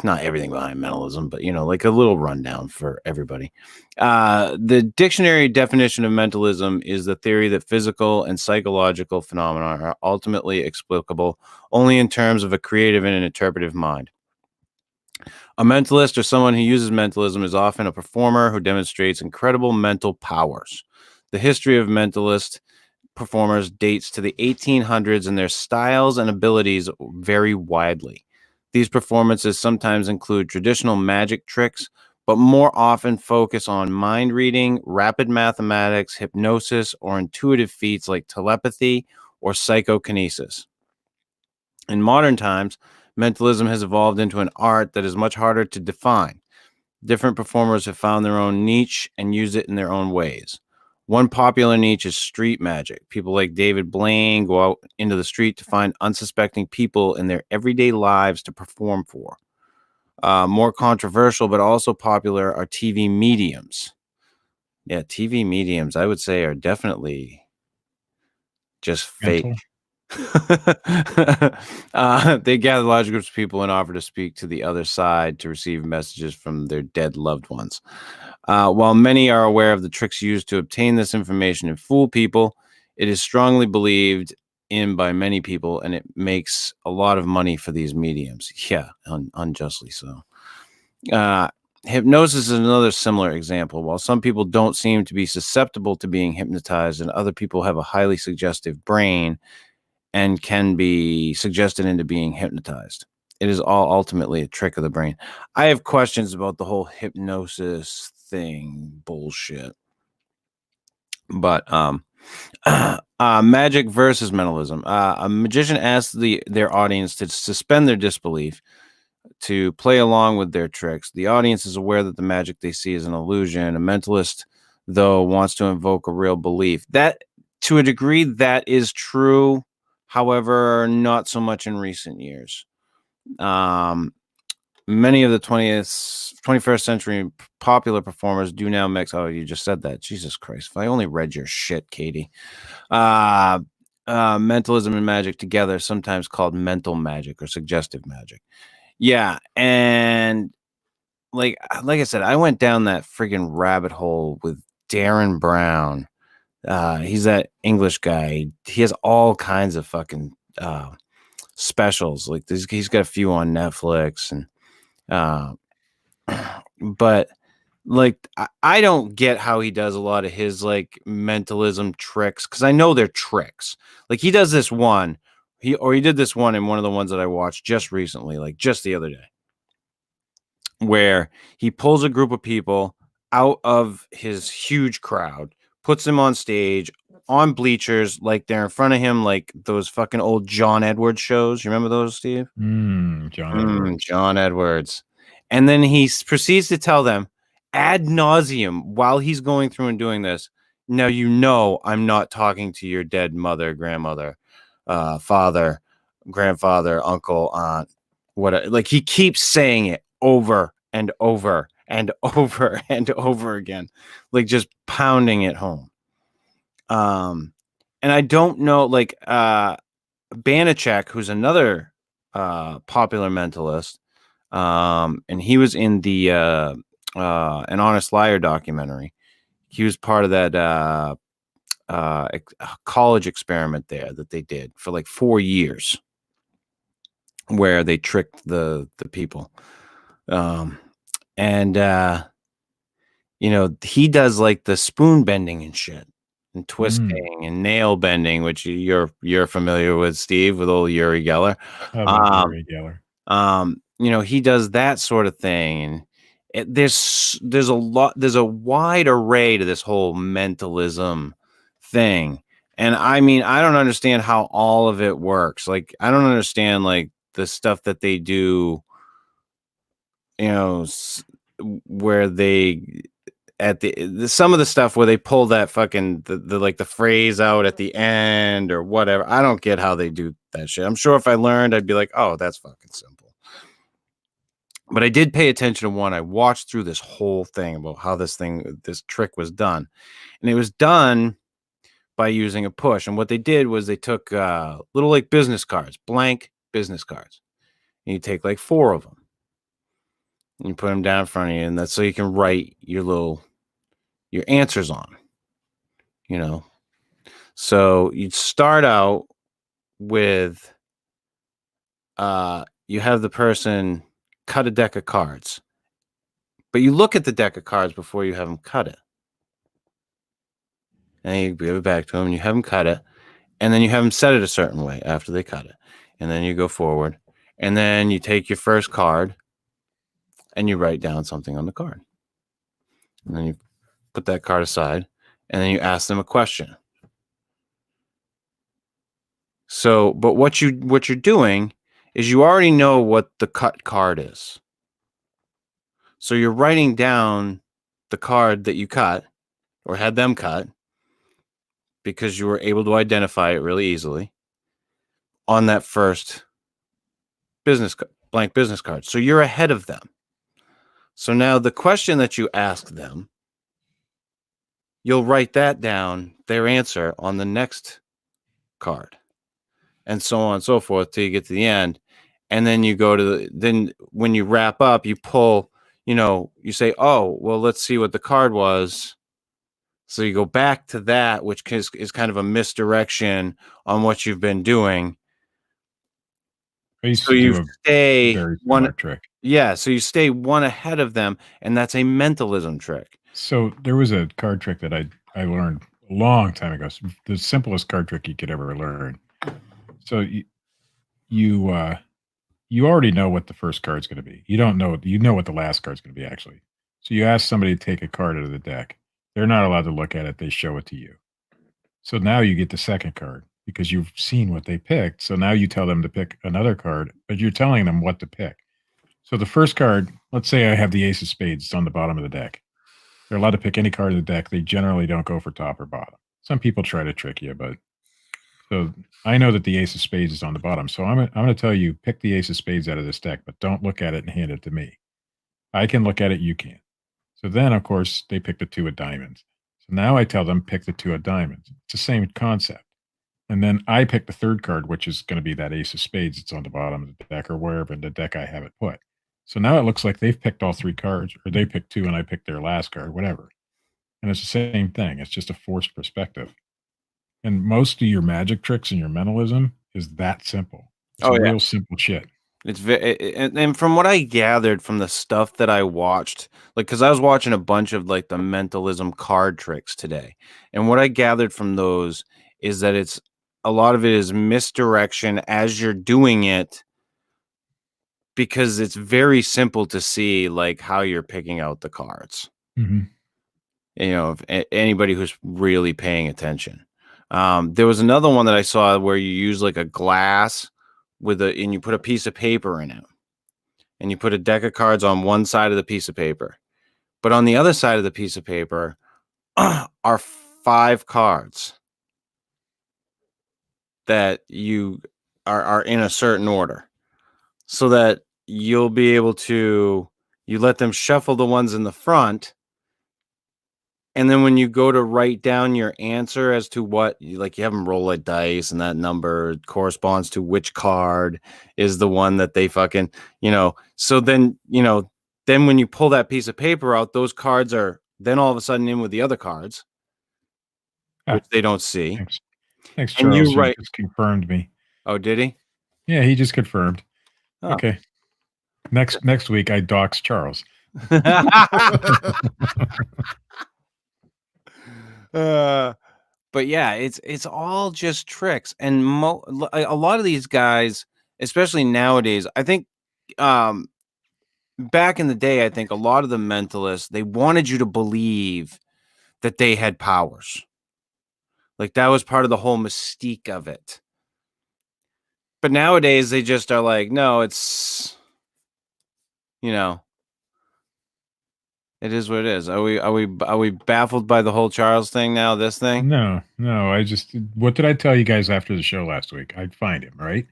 Speaker 1: not everything behind mentalism, but like a little rundown for everybody. The dictionary definition of mentalism is the theory that physical and psychological phenomena are ultimately explicable only in terms of a creative and an interpretive mind. A mentalist, or someone who uses mentalism, is often a performer who demonstrates incredible mental powers. The history of mentalist performers dates to the 1800s, and their styles and abilities vary widely. These performances sometimes include traditional magic tricks, but more often focus on mind reading, rapid mathematics, hypnosis, or intuitive feats like telepathy or psychokinesis. In modern times, mentalism has evolved into an art that is much harder to define. Different performers have found their own niche and use it in their own ways. One popular niche is street magic. People like David Blaine go out into the street to find unsuspecting people in their everyday lives to perform for. More controversial, but also popular, are TV mediums. Yeah, TV mediums, I would say, are definitely just fake.
Speaker 2: Mental.
Speaker 1: They gather large groups of people and offer to speak to the other side to receive messages from their dead loved ones. While many are aware of the tricks used to obtain this information and fool people, it is strongly believed in by many people, and it makes a lot of money for these mediums. Yeah, unjustly so. Hypnosis is another similar example. While some people don't seem to be susceptible to being hypnotized, and other people have a highly suggestive brain and can be suggested into being hypnotized. It is all ultimately a trick of the brain. I have questions about the whole hypnosis thing bullshit. But magic versus mentalism. A magician asks their audience to suspend their disbelief, to play along with their tricks. The audience is aware that the magic they see is an illusion. A mentalist, though, wants to invoke a real belief. That, to a degree, that is true. However, not so much in recent years. Many of the 21st century popular performers do now mix. Oh, you just said that. Jesus Christ. If I only read your shit, Katie. Mentalism and magic together, sometimes called mental magic or suggestive magic. Yeah. And like I said, I went down that friggin' rabbit hole with Darren Brown. He's that English guy. He has all kinds of fucking specials. Like he's got a few on Netflix, and but like I don't get how he does a lot of his like mentalism tricks, because I know they're tricks. Like he does this one, he did this one in one of the ones that I watched just recently, like just the other day, where he pulls a group of people out of his huge crowd, puts them on stage on bleachers, like they're in front of him, like those fucking old John Edwards shows. You remember those, Steve? John Edwards. And then he proceeds to tell them ad nauseum while he's going through and doing this. Now, you know, I'm not talking to your dead mother, grandmother, father, grandfather, uncle, aunt, what? Like he keeps saying it over and over and over and over again, like just pounding it home. And I don't know, like Banachek, who's another popular mentalist, and he was in the An Honest Liar documentary. He was part of that college experiment there that they did for like 4 years, where they tricked the people. You know, he does like the spoon bending and shit, and twisting and nail bending, which you're familiar with, Steve, with old Uri Geller.
Speaker 2: Uri Geller.
Speaker 1: You know, he does that sort of thing, and there's a wide array to this whole mentalism thing. And I mean, I don't understand how all of it works. Like, I don't understand like the stuff that they do, you know, where they at the some of the stuff where they pull that fucking the like the phrase out at the end or whatever. I don't get how they do that shit. I'm sure if I learned, I'd be like, oh, that's fucking simple. But I did pay attention to one. I watched through this whole thing about how this trick was done, and it was done by using a push. And what they did was they took little like business cards, blank business cards, and you take like 4 of them. You put them down in front of you, and that's so you can write your answers on, you know. So you'd start out with, you have the person cut a deck of cards, but you look at the deck of cards before you have them cut it. And you give it back to them, and you have them cut it, and then you have them set it a certain way after they cut it. And then you go forward, and then you take your first card, and you write down something on the card. And then you put that card aside, and then you ask them a question. So, but what you're doing is you already know what the cut card is. So you're writing down the card that you cut or had them cut, because you were able to identify it really easily on that first blank business card. So you're ahead of them. So now the question that you ask them, you'll write that down, their answer, on the next card, and so on and so forth till you get to the end. And then you go to then when you wrap up, you pull, you say, oh, well, let's see what the card was. So you go back to that, which is kind of a misdirection on what you've been doing.
Speaker 2: I used
Speaker 1: So
Speaker 2: to
Speaker 1: you
Speaker 2: do a
Speaker 1: stay
Speaker 2: very
Speaker 1: one,
Speaker 2: similar trick.
Speaker 1: yeah. So you stay one ahead of them, and that's a mentalism trick.
Speaker 2: So there was a card trick that I learned a long time ago. The simplest card trick you could ever learn. So you already know what the first card's going to be. You don't know. You know what the last card's going to be actually. So you ask somebody to take a card out of the deck. They're not allowed to look at it. They show it to you. So now you get the second card because you've seen what they picked. So now you tell them to pick another card, but you're telling them what to pick. So the first card, let's say I have the ace of spades. It's on the bottom of the deck. They're allowed to pick any card in the deck. They generally don't go for top or bottom. Some people try to trick you, but so I know that the ace of spades is on the bottom. So I'm going to tell you, pick the ace of spades out of this deck, but don't look at it and hand it to me. I can look at it. You can't. So then, of course, they pick the two of diamonds. So now I tell them, pick the two of diamonds. It's the same concept. And then I pick the third card, which is going to be that ace of spades. It's on the bottom of the deck or wherever in the deck I have it put. So now it looks like they've picked all three cards, or they picked two and I picked their last card, whatever. And it's the same thing. It's just a forced perspective. And most of your magic tricks and your mentalism is that simple. It's real simple shit.
Speaker 1: It's and from what I gathered from the stuff that I watched, like, because I was watching a bunch of like the mentalism card tricks today, and what I gathered from those is that a lot of it is misdirection as you're doing it, because it's very simple to see like how you're picking out the cards.
Speaker 2: Mm-hmm.
Speaker 1: If anybody who's really paying attention. There was another one that I saw where you use like a glass and you put a piece of paper in it, and you put a deck of cards on one side of the piece of paper, but on the other side of the piece of paper are 5 cards that you are in a certain order, so that you'll be able to, you let them shuffle the ones in the front. And then when you go to write down your answer as to what, you have them roll a dice, and that number corresponds to which card is the one that they fucking, so then, then when you pull that piece of paper out, those cards are then all of a sudden in with the other cards, which they don't see.
Speaker 2: Thanks,
Speaker 1: And
Speaker 2: Charles.
Speaker 1: you
Speaker 2: Just confirmed me.
Speaker 1: Oh, did he?
Speaker 2: Yeah, he just confirmed.
Speaker 1: Oh.
Speaker 2: Okay. Next week, I dox Charles.
Speaker 1: But yeah, it's all just tricks, and a lot of these guys, especially nowadays, I think, back in the day, I think a lot of the mentalists, they wanted you to believe that they had powers, like that was part of the whole mystique of it. But nowadays, they just are like, no, it's, it is what it is. Are we baffled by the whole Charles thing now? This thing?
Speaker 2: No. What did I tell you guys after the show last week? I'd find him, right?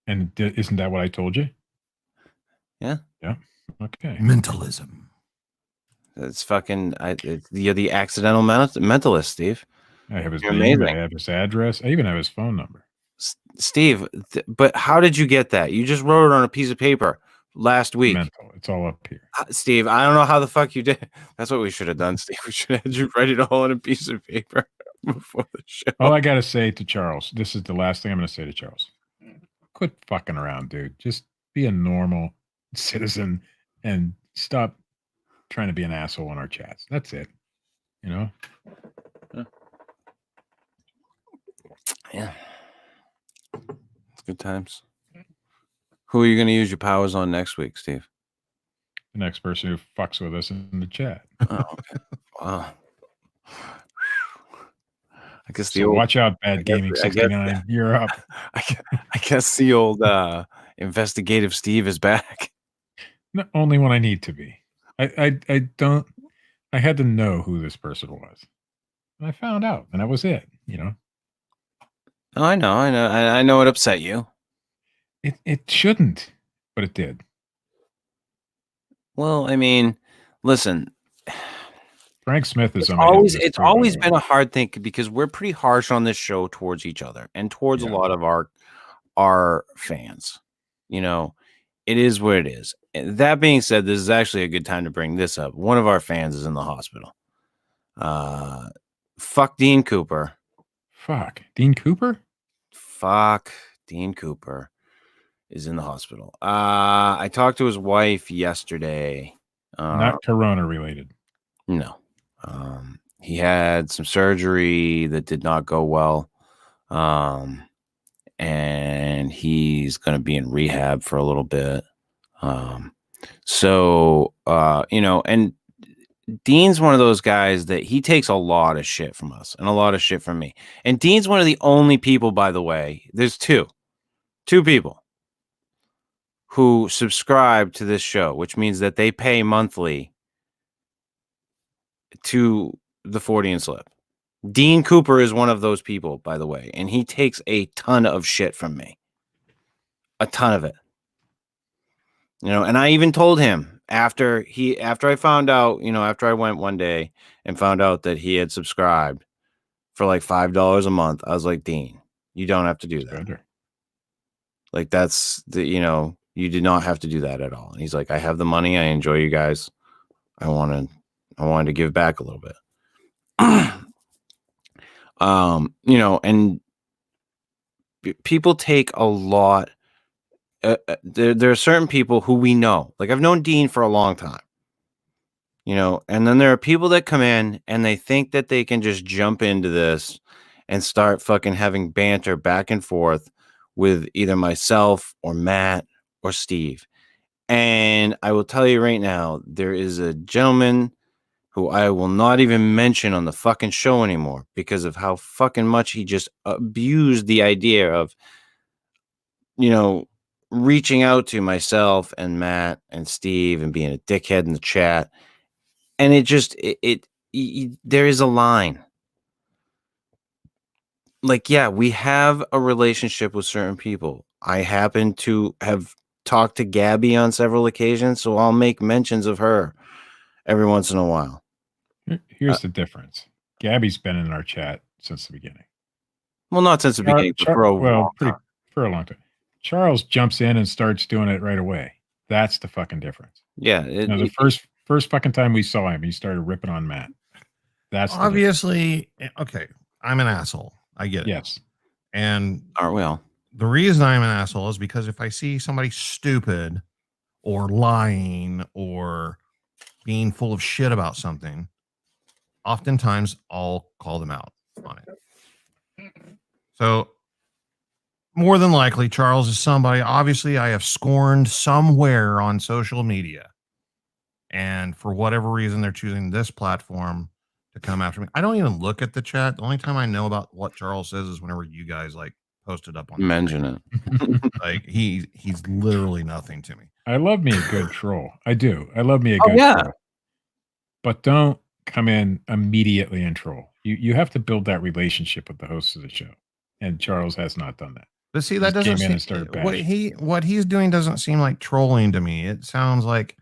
Speaker 2: And isn't that what I told you?
Speaker 1: Yeah.
Speaker 2: Okay.
Speaker 3: Mentalism.
Speaker 1: It's fucking. You're the accidental mentalist, Steve.
Speaker 2: I have his
Speaker 1: You're
Speaker 2: name.
Speaker 1: amazing.
Speaker 2: I have his address. I even have his phone number.
Speaker 1: Steve, but how did you get that? You just wrote it on a piece of paper last week.
Speaker 2: Mental. It's all up here.
Speaker 1: Steve, I don't know how the fuck you did. That's what we should have done, Steve. We should have had you write it all on a piece of paper before the show.
Speaker 2: All I got to say to Charles, this is the last thing I'm going to say to Charles. Quit fucking around, dude. Just be a normal citizen and stop trying to be an asshole on our chats. That's it.
Speaker 1: Yeah. It's good times. Who are you going to use your powers on next week, Steve?
Speaker 2: The next person who fucks with us in the chat.
Speaker 1: Oh, okay. Wow. I guess
Speaker 2: So watch out, Bad Gaming 69. You're up.
Speaker 1: I guess the old investigative Steve is back.
Speaker 2: Not only when I need to be. I had to know who this person was. And I found out, and that was it. You know,
Speaker 1: Oh, I know. I know it upset you.
Speaker 2: it shouldn't, but it did.
Speaker 1: Well, I mean, listen,
Speaker 2: Frank Smith is
Speaker 1: it's
Speaker 2: on my hit list
Speaker 1: it's
Speaker 2: too, by the
Speaker 1: always
Speaker 2: way.
Speaker 1: been a hard thing because we're pretty harsh on this show towards each other and towards a
Speaker 2: Yeah.
Speaker 1: lot of our fans. You know, it is what it is. That being said, this is actually a good time to bring this up. One of our fans is in the hospital. Fuck Dean Cooper.
Speaker 2: Fuck. Dean Cooper?
Speaker 1: Fuck Dean Cooper is in the hospital. I talked to his wife yesterday.
Speaker 2: Not Corona related.
Speaker 1: No. He had some surgery that did not go well. And he's going to be in rehab for a little bit. You know, and Dean's one of those guys that he takes a lot of shit from us and a lot of shit from me. And Dean's one of the only people, by the way, there's two people who subscribe to this show, which means that they pay monthly to the Fortean Slip. Dean Cooper is one of those people, by the way, and he takes a ton of shit from me. A ton of it. You know, and I even told him after I found out, you know, after I went one day and found out that he had subscribed for like $5 a month, I was like, Dean, you don't have to do that.
Speaker 2: Better.
Speaker 1: Like that's you know, you did not have to do that at all. And he's like, I have the money, I enjoy you guys. I wanted to give back a little bit. You know, and people take a lot. There are certain people who we know. Like I've known Dean for a long time. You know, and then there are people that come in and they think that they can just jump into this and start fucking having banter back and forth with either myself or Matt or Steve. And I will tell you right now, there is a gentleman who I will not even mention on the fucking show anymore because of how fucking much he just abused the idea of, you know, reaching out to myself and Matt and Steve and being a dickhead in the chat. And it just, there is a line. Like, yeah, we have a relationship with certain people. I happen to have talked to Gabby on several occasions, so I'll make mentions of her every once in a while.
Speaker 2: Here's the difference. Gabby's been in our chat since the beginning.
Speaker 1: Well, not since the beginning, but for a long time.
Speaker 2: For a long time. Charles jumps in and starts doing it right away. That's the fucking difference.
Speaker 1: Yeah.
Speaker 2: The first fucking time we saw him, he started ripping on Matt. That's
Speaker 3: obviously okay. I'm an asshole. I get it.
Speaker 2: Yes.
Speaker 3: And
Speaker 1: aren't we all?
Speaker 3: The reason I'm an asshole is because if I see somebody stupid or lying or being full of shit about something, oftentimes I'll call them out on it. So more than likely, Charles is somebody obviously I have scorned somewhere on social media. And for whatever reason, they're choosing this platform to come after me. I don't even look at the chat. The only time I know about what Charles says is whenever you guys like post it up on
Speaker 1: mention it.
Speaker 3: Like he's literally nothing to me.
Speaker 2: I love me a good troll. I do. I love me a good troll. But don't come in immediately and troll. You have to build that relationship with the host of the show. And Charles has not done that.
Speaker 3: But see, that doesn't
Speaker 2: came in and
Speaker 3: seem,
Speaker 2: started
Speaker 3: what he's doing doesn't seem like trolling to me. It sounds like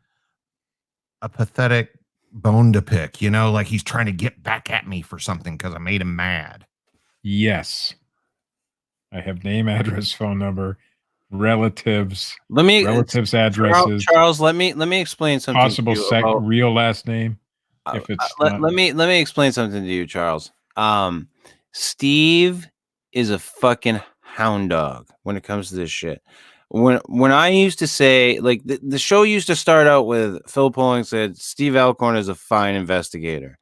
Speaker 3: a pathetic bone to pick, you know, like he's trying to get back at me for something because I made him mad.
Speaker 2: Yes. I have name, address, phone number, relatives, addresses.
Speaker 1: Charles, let me explain something.
Speaker 2: Possible real last name. If it's
Speaker 1: let me explain something to you, Charles. Steve is a fucking hound dog when it comes to this shit. When I used to say, like, the show used to start out with Phil Poling said Steve Alcorn is a fine investigator.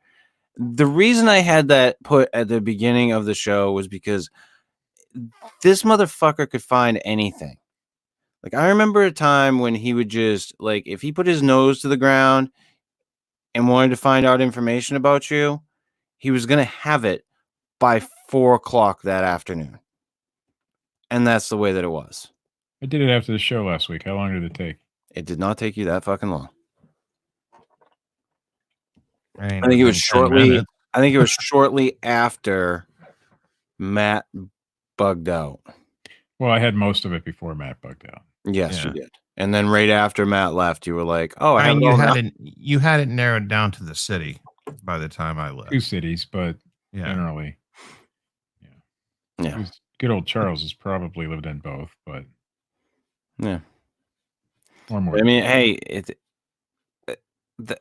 Speaker 1: The reason I had that put at the beginning of the show was because this motherfucker could find anything. Like, I remember a time when he would just, like, if he put his nose to the ground and wanted to find out information about you, he was going to have it by 4:00 that afternoon. And that's the way that it was.
Speaker 2: I did it after the show last week. How long did it take?
Speaker 1: It did not take you that fucking long.
Speaker 3: I
Speaker 1: think it was shortly. I think it was shortly after Matt bugged out.
Speaker 2: Well, I had most of it before Matt bugged out.
Speaker 1: Yes, you
Speaker 3: Yeah.
Speaker 1: did. And then right after Matt left, you were like, "Oh, I
Speaker 3: I
Speaker 1: have
Speaker 3: mean,
Speaker 1: it all now."
Speaker 3: you had it narrowed down to the city by the time I left.
Speaker 2: 2 cities, but
Speaker 3: Yeah.
Speaker 2: generally,
Speaker 1: Yeah.
Speaker 2: Good old Charles has probably lived in both, but
Speaker 1: Yeah.
Speaker 2: or more.
Speaker 1: I mean, hey,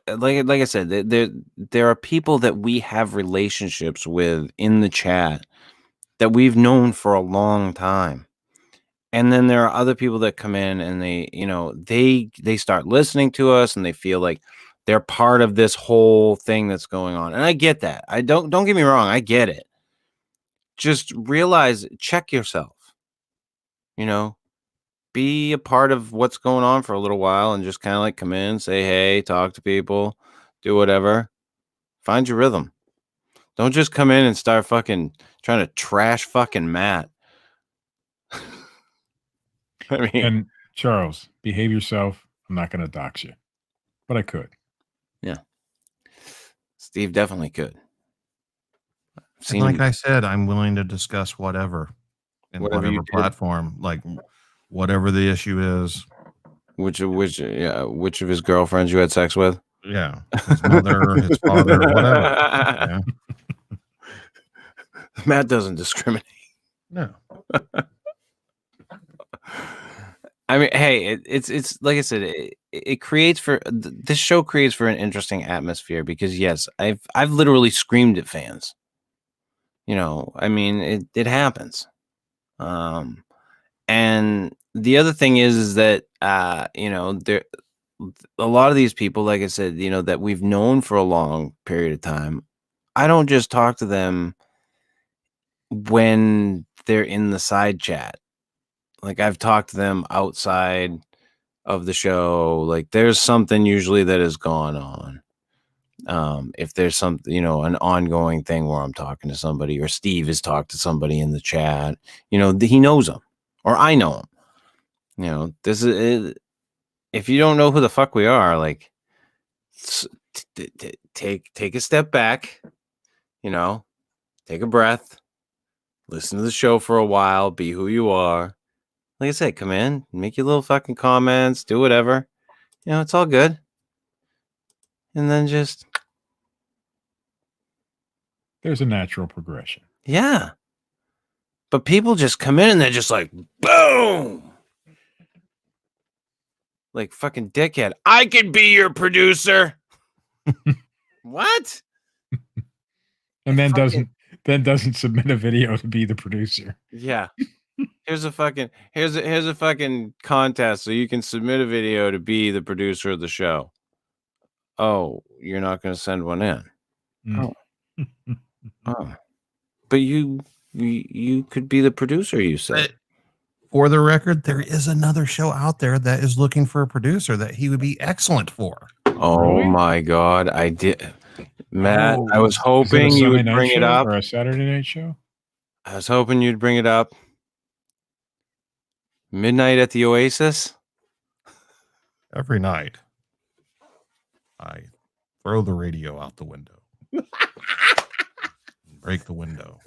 Speaker 1: like I said, there are people that we have relationships with in the chat that we've known for a long time. And then there are other people that come in and they start listening to us and they feel like they're part of this whole thing that's going on. And I get that. I don't get me wrong, I get it. Just realize, check yourself. Be a part of what's going on for a little while and just kind of like come in, say hey, talk to people, do whatever. Find your rhythm. Don't just come in and start fucking trying to trash fucking Matt. I mean,
Speaker 2: And Charles, behave yourself. I'm not going to dox you, but I could.
Speaker 1: Yeah. Steve definitely could.
Speaker 3: And like I said, I'm willing to discuss whatever in
Speaker 1: Whatever you
Speaker 3: whatever
Speaker 1: did.
Speaker 3: platform, like whatever the issue is.
Speaker 1: Which of his girlfriends you had sex with?
Speaker 3: Yeah, his mother, his father, whatever. Yeah.
Speaker 1: Matt doesn't discriminate.
Speaker 3: No.
Speaker 1: I mean, hey, it's like I said, it creates this show creates for an interesting atmosphere because yes, I've literally screamed at fans. I mean, it happens. And the other thing is that there a lot of these people, like I said, that we've known for a long period of time. I don't just talk to them when they're in the side chat. Like I've talked to them outside of the show. Like there's something usually that has gone on. If there's something, an ongoing thing where I'm talking to somebody or Steve has talked to somebody in the chat, he knows them or I know him. This is if you don't know who the fuck we are, like take a step back, take a breath, listen to the show for a while, be who you are. Like I said, come in, make your little fucking comments, do whatever. It's all good. And then just
Speaker 2: There's a natural progression.
Speaker 1: yeah. But people just come in and they're just like, boom. Like fucking dickhead. I could be your producer. What?
Speaker 2: And then doesn't submit a video to be the producer.
Speaker 1: Yeah. Here's a fucking contest so you can submit a video to be the producer of the show. Oh, you're not going to send one in.
Speaker 2: Mm.
Speaker 1: Oh. But you could be the producer, you said.
Speaker 3: For the record, there is another show out there that is looking for a producer that he would be excellent for.
Speaker 1: Oh
Speaker 2: Really?
Speaker 1: my God. I did. Matt,
Speaker 2: Oh,
Speaker 1: I was
Speaker 2: is it a
Speaker 1: hoping you would
Speaker 2: Sunday night
Speaker 1: bring it
Speaker 2: show
Speaker 1: up.
Speaker 2: or a Saturday night show.
Speaker 1: I was hoping you'd bring it up. Midnight at the Oasis.
Speaker 3: Every night, I throw the radio out the window. Break the window.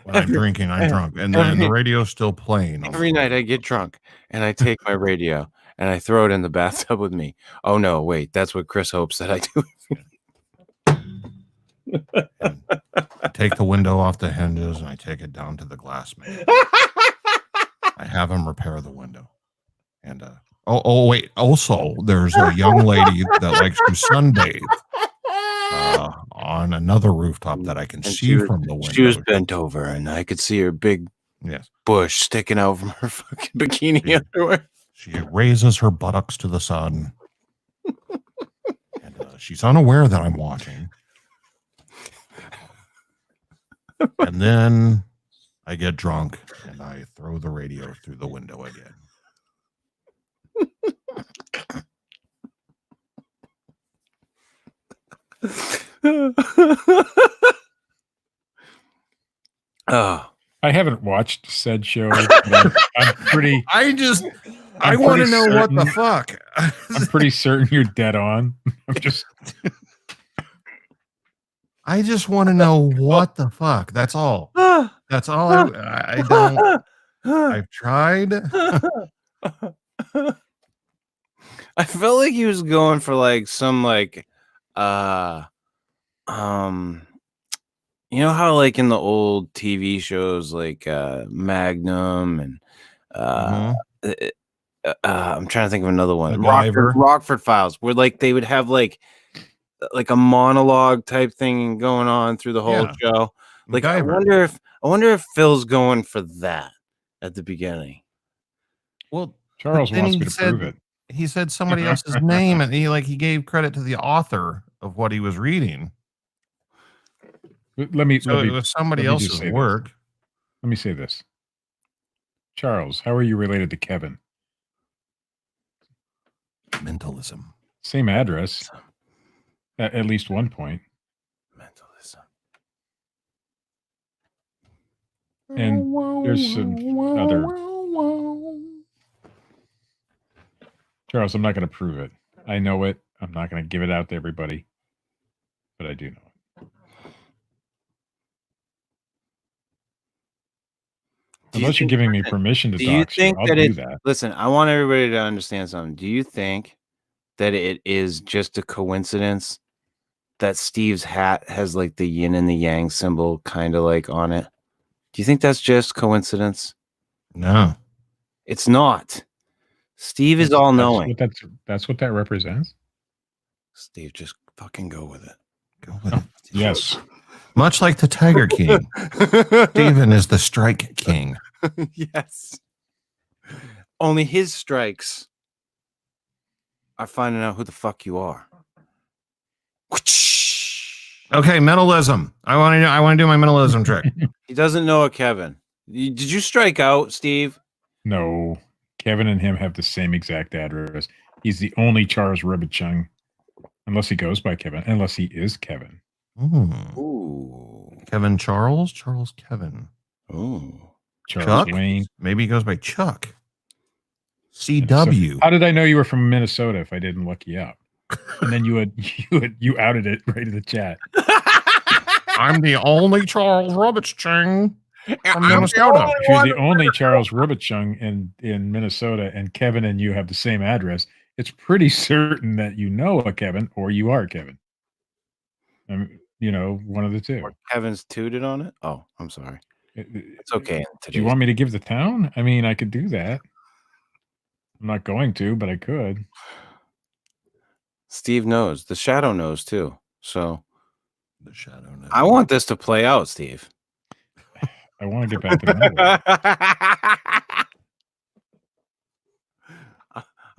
Speaker 3: When I'm drinking, I'm drunk. And then the radio's still playing.
Speaker 1: Every night I get drunk and I take my radio and I throw it in the bathtub with me. Oh no, wait, that's what Chris hopes that I do.
Speaker 3: I take the window off the hinges and I take it down to the glass man. I have him repair the window. And wait, also there's a young lady that likes to sunbathe on another rooftop that I can see from the window.
Speaker 1: She was bent over and I could see her big bush sticking out from her fucking bikini underwear.
Speaker 3: She raises her buttocks to the sun. And she's unaware that I'm watching. And then I get drunk and I throw the radio through the window again.
Speaker 2: I haven't watched said show. But I'm pretty.
Speaker 3: I want to know what the fuck.
Speaker 2: I'm pretty certain you're dead on. I'm just.
Speaker 3: I just want to know what the fuck. That's all. That's all. I don't. I've tried.
Speaker 1: I felt like he was going for like some like you know how like in the old TV shows like Magnum and I'm trying to think of another one. Rockford Files, where like they would have like a monologue type thing going on through the whole show. Like I wonder if Phil's going for that at the beginning.
Speaker 3: Well,
Speaker 2: Charles wants me to prove it.
Speaker 3: He said somebody else's name, and he gave credit to the author of what he was reading.
Speaker 2: It was
Speaker 3: somebody else's work.
Speaker 2: Let me say this. Charles, how are you related to Kevin?
Speaker 3: Mentalism.
Speaker 2: Same address. At least one point.
Speaker 1: Mentalism.
Speaker 2: And there's some other. Charles, I'm not going to prove it. I know it. I'm not going to give it out to everybody. But I do know it. Unless you're giving me permission to dox you, I'll do that.
Speaker 1: Listen, I want everybody to understand something. Do you think that it is just a coincidence that Steve's hat has like the yin and the yang symbol kind of like on it? Do you think that's just coincidence?
Speaker 3: No.
Speaker 1: It's not. Steve is all knowing.
Speaker 2: That's what that represents.
Speaker 1: Steve, just fucking go with it.
Speaker 3: Go with it.
Speaker 2: Yes.
Speaker 3: Much like the Tiger King. Steven is the Strike King.
Speaker 1: Yes. Only his strikes are finding out who the fuck you are.
Speaker 3: Okay, mentalism. I want to do my mentalism trick.
Speaker 1: He doesn't know a Kevin. Did you strike out, Steve?
Speaker 2: No. Kevin and him have the same exact address. He's the only Charles Ribichung, unless he goes by Kevin, unless he is Kevin.
Speaker 1: Ooh.
Speaker 3: Kevin Charles? Charles Kevin.
Speaker 1: Ooh.
Speaker 2: Charles
Speaker 3: Chuck?
Speaker 2: Wayne.
Speaker 3: Maybe he goes by Chuck. CW.
Speaker 2: So how did I know you were from Minnesota if I didn't look you up? And then you outed it right in the chat.
Speaker 3: I'm the only Charles Ribichung from Minnesota.
Speaker 2: If you're the only Charles Ribichung in Minnesota and Kevin and you have the same address, it's pretty certain that you know a Kevin or you are Kevin. One of the two.
Speaker 1: Or Kevin's tooted on it? Oh, I'm sorry. It's okay.
Speaker 2: Do you want me to give the town? I mean, I could do that. I'm not going to, but I could.
Speaker 1: Steve knows. The Shadow knows too. So
Speaker 3: the Shadow knows.
Speaker 1: I want this to play out, Steve.
Speaker 2: I want to get back to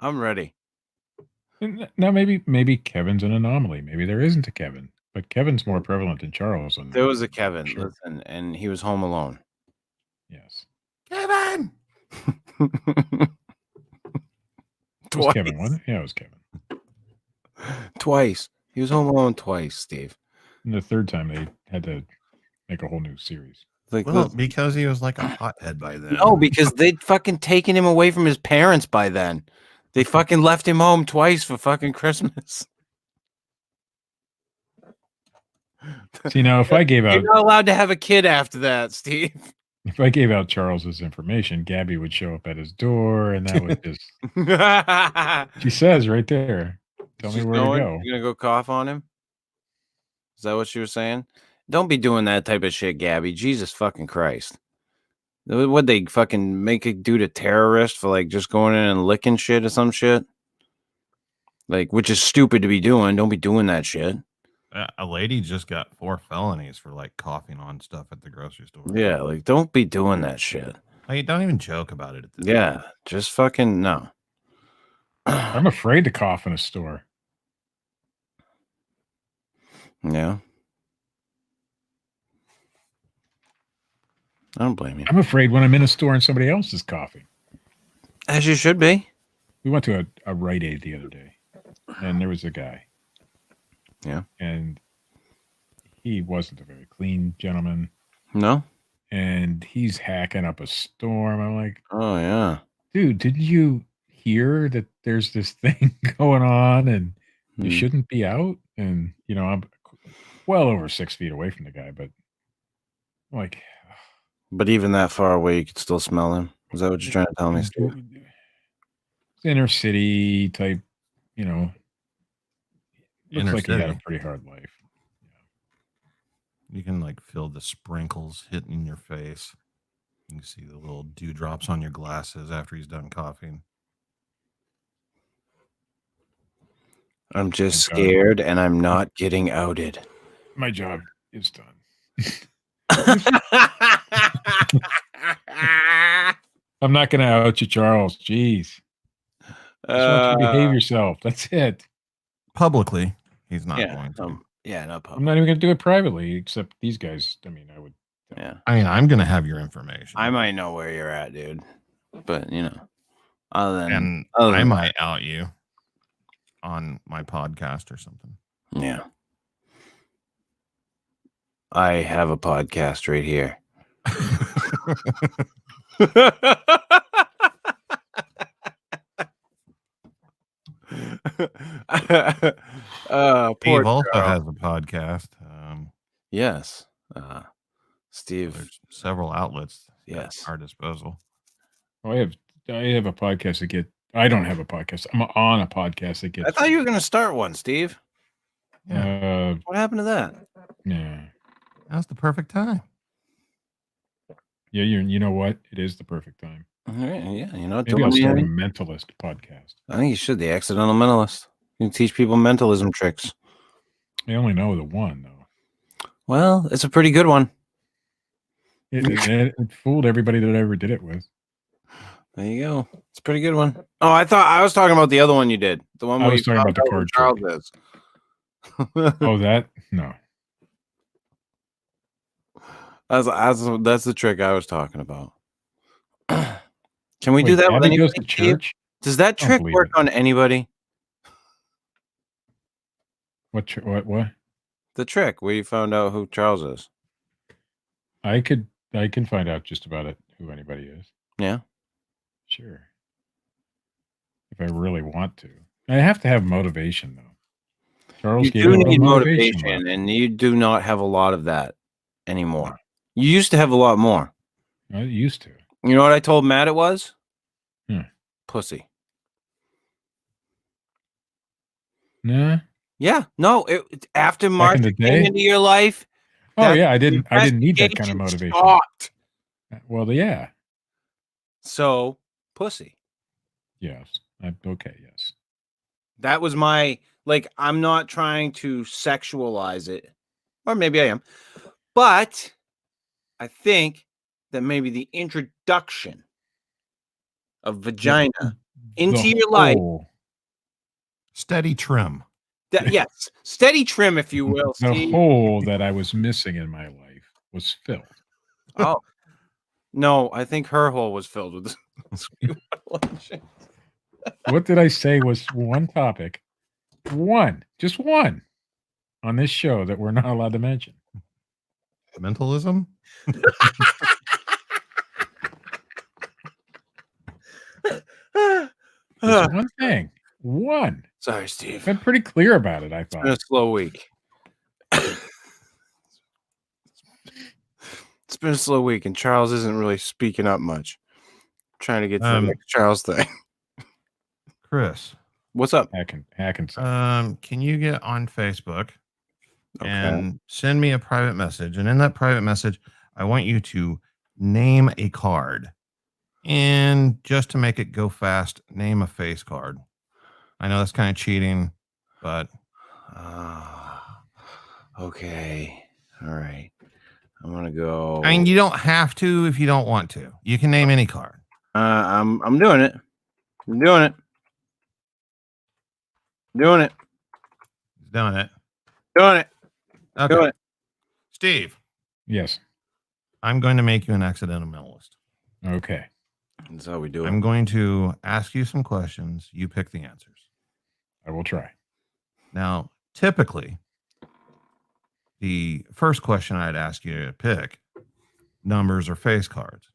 Speaker 1: I'm ready.
Speaker 2: Now maybe Kevin's an anomaly. Maybe there isn't a Kevin, but Kevin's more prevalent than Charles.
Speaker 1: There was a Kevin, listen, and he was home alone.
Speaker 2: Yes.
Speaker 3: Kevin.
Speaker 2: It was Kevin, wasn't it? Yeah, it was Kevin.
Speaker 1: Twice. He was home alone twice, Steve.
Speaker 2: And the third time they had to make a whole new series.
Speaker 3: Because he was like a hothead by then.
Speaker 1: No, because they'd fucking taken him away from his parents by then. They fucking left him home twice for fucking Christmas.
Speaker 2: See, now if I gave out...
Speaker 1: You're not allowed to have a kid after that, Steve.
Speaker 2: If I gave out Charles's information, Gabby would show up at his door, and that would just... She says right there, tell me where to go.
Speaker 1: You're going to go cough on him? Is that what you were saying? Don't be doing that type of shit, Gabby. Jesus fucking Christ. What'd they fucking make a dude a terrorist for like just going in and licking shit or some shit? Like, which is stupid to be doing. Don't be doing that shit.
Speaker 3: A lady just got 4 felonies for like coughing on stuff at the grocery store.
Speaker 1: Yeah, like don't be doing that shit.
Speaker 3: Like, don't even joke about it.
Speaker 1: Yeah, just fucking no.
Speaker 2: I'm afraid to cough in a store.
Speaker 1: Yeah. I don't blame you.
Speaker 2: I'm afraid when I'm in a store and somebody else is coughing.
Speaker 1: As you should be.
Speaker 2: We went to a Rite Aid the other day, and there was a guy.
Speaker 1: Yeah.
Speaker 2: And he wasn't a very clean gentleman.
Speaker 1: No?
Speaker 2: And he's hacking up a storm. I'm like,
Speaker 1: oh, yeah.
Speaker 2: Dude, did you hear that there's this thing going on and you shouldn't be out? And, well over 6 feet away from the guy, but like,
Speaker 1: But even that far away, you could still smell him. Is that what you're trying to tell me, Steve?
Speaker 2: inner city type, you know, looks
Speaker 3: Inner
Speaker 2: like he had a
Speaker 3: city.
Speaker 2: pretty hard life.
Speaker 3: You can like feel the sprinkles hitting your face. You can see the little dewdrops on your glasses after he's done coughing.
Speaker 1: I'm just
Speaker 2: Thank God.
Speaker 1: scared, and I'm not getting outed.
Speaker 2: My job is done. I'm not going to out you, Charles. Jeez. I just want you to behave yourself. That's it.
Speaker 3: Publicly, he's not
Speaker 1: yeah,
Speaker 3: going to.
Speaker 1: yeah, not
Speaker 2: I'm
Speaker 1: public.
Speaker 2: not even going to do it privately, except these guys. I mean, I would.
Speaker 1: Yeah,
Speaker 3: I mean, I'm going to have your information.
Speaker 1: I might know where you're at, dude. But you know, other than
Speaker 3: and
Speaker 1: other
Speaker 3: I
Speaker 1: than
Speaker 3: might out you on my podcast or something.
Speaker 1: yeah, I have a podcast right here.
Speaker 3: Steve
Speaker 1: poor
Speaker 3: also
Speaker 1: Charles.
Speaker 3: has a podcast.
Speaker 1: Yes, Steve.
Speaker 3: There's several outlets
Speaker 1: Yes.
Speaker 3: at our disposal.
Speaker 2: Oh, I have a podcast that I don't have a podcast. I'm on a podcast that gets.
Speaker 1: I thought you were going to start one, Steve.
Speaker 2: Yeah.
Speaker 1: What happened to that?
Speaker 2: Yeah.
Speaker 3: Now's the perfect time.
Speaker 2: Yeah. You know what? It is the perfect time.
Speaker 1: All right, yeah, you know,
Speaker 2: Maybe I'll start a mentalist podcast.
Speaker 1: I think you should. The Accidental Mentalist. You can teach people mentalism tricks.
Speaker 2: I only know the one though.
Speaker 1: Well, it's a pretty good one.
Speaker 2: It fooled everybody that I ever did it with.
Speaker 1: There you go. It's a pretty good one. Oh, I thought I was talking about the other one you did. The one
Speaker 2: I
Speaker 1: where
Speaker 2: was
Speaker 1: you
Speaker 2: talking about the
Speaker 1: found out
Speaker 2: card
Speaker 1: who Charles
Speaker 2: trick.
Speaker 1: is.
Speaker 2: Oh, that no.
Speaker 1: That's the trick I was talking about. Can we do
Speaker 2: Wait,
Speaker 1: that with
Speaker 2: Abby
Speaker 1: anybody?
Speaker 2: goes to church?
Speaker 1: Does that
Speaker 2: I don't
Speaker 1: trick
Speaker 2: believe
Speaker 1: work
Speaker 2: it.
Speaker 1: on anybody?
Speaker 2: What?
Speaker 1: The trick where you found out who Charles is.
Speaker 2: I can find out just about it who anybody is.
Speaker 1: Yeah.
Speaker 2: Sure. If I really want to. I have to have motivation though. Charles
Speaker 1: You
Speaker 2: gave
Speaker 1: do
Speaker 2: me a little
Speaker 1: need
Speaker 2: motivation.
Speaker 1: motivation, and you do not have a lot of that anymore. You used to have a lot more.
Speaker 2: I used to.
Speaker 1: You know what I told Matt it was? Pussy.
Speaker 2: Nah.
Speaker 1: Yeah. No, after
Speaker 2: Back
Speaker 1: Martha
Speaker 2: in the
Speaker 1: came
Speaker 2: day?
Speaker 1: into your life.
Speaker 2: Oh
Speaker 1: that
Speaker 2: yeah, I didn't need that kind of
Speaker 1: investigation
Speaker 2: motivation.
Speaker 1: stopped.
Speaker 2: Well, yeah.
Speaker 1: So, pussy.
Speaker 2: Yes. Okay, yes.
Speaker 1: That was my, I'm not trying to sexualize it, or maybe I am, but I think that maybe the introduction of vagina into
Speaker 2: The
Speaker 1: your life,
Speaker 2: hole-
Speaker 3: Steady trim.
Speaker 1: yes, steady trim, if you will,
Speaker 2: the
Speaker 1: Steve.
Speaker 2: hole that I was missing in my life was filled.
Speaker 1: Oh, no, I think her hole was filled with
Speaker 2: What did I say was one topic? Just one on this show that we're not allowed to mention.
Speaker 3: Mentalism?
Speaker 2: Just one thing. One.
Speaker 1: Sorry, Steve.
Speaker 2: I've been pretty clear about it, I
Speaker 1: It's been
Speaker 2: thought.
Speaker 1: a slow week. It's been a slow week, and Charles isn't really speaking up much. Trying to get to the next Charles thing.
Speaker 3: Chris.
Speaker 1: What's up?
Speaker 2: Hacking.
Speaker 3: Can you get on Facebook and send me a private message? And in that private message, I want you to name a card. And just to make it go fast, name a face card. I know that's kind of cheating, but
Speaker 1: okay. All right. I'm gonna go.
Speaker 3: I mean, you don't have to if you don't want to. You can name any card.
Speaker 1: I'm doing it. I'm doing it. Doing it.
Speaker 3: He's doing it.
Speaker 1: Doing it.
Speaker 3: Okay.
Speaker 1: Doing it.
Speaker 3: Steve.
Speaker 2: Yes.
Speaker 3: I'm going to make you an accidental mentalist.
Speaker 2: Okay.
Speaker 1: That's how we do it.
Speaker 3: I'm going to ask you some questions. You pick the answers.
Speaker 2: I will try.
Speaker 3: Now, typically, the first question I'd ask you to pick, numbers or face cards.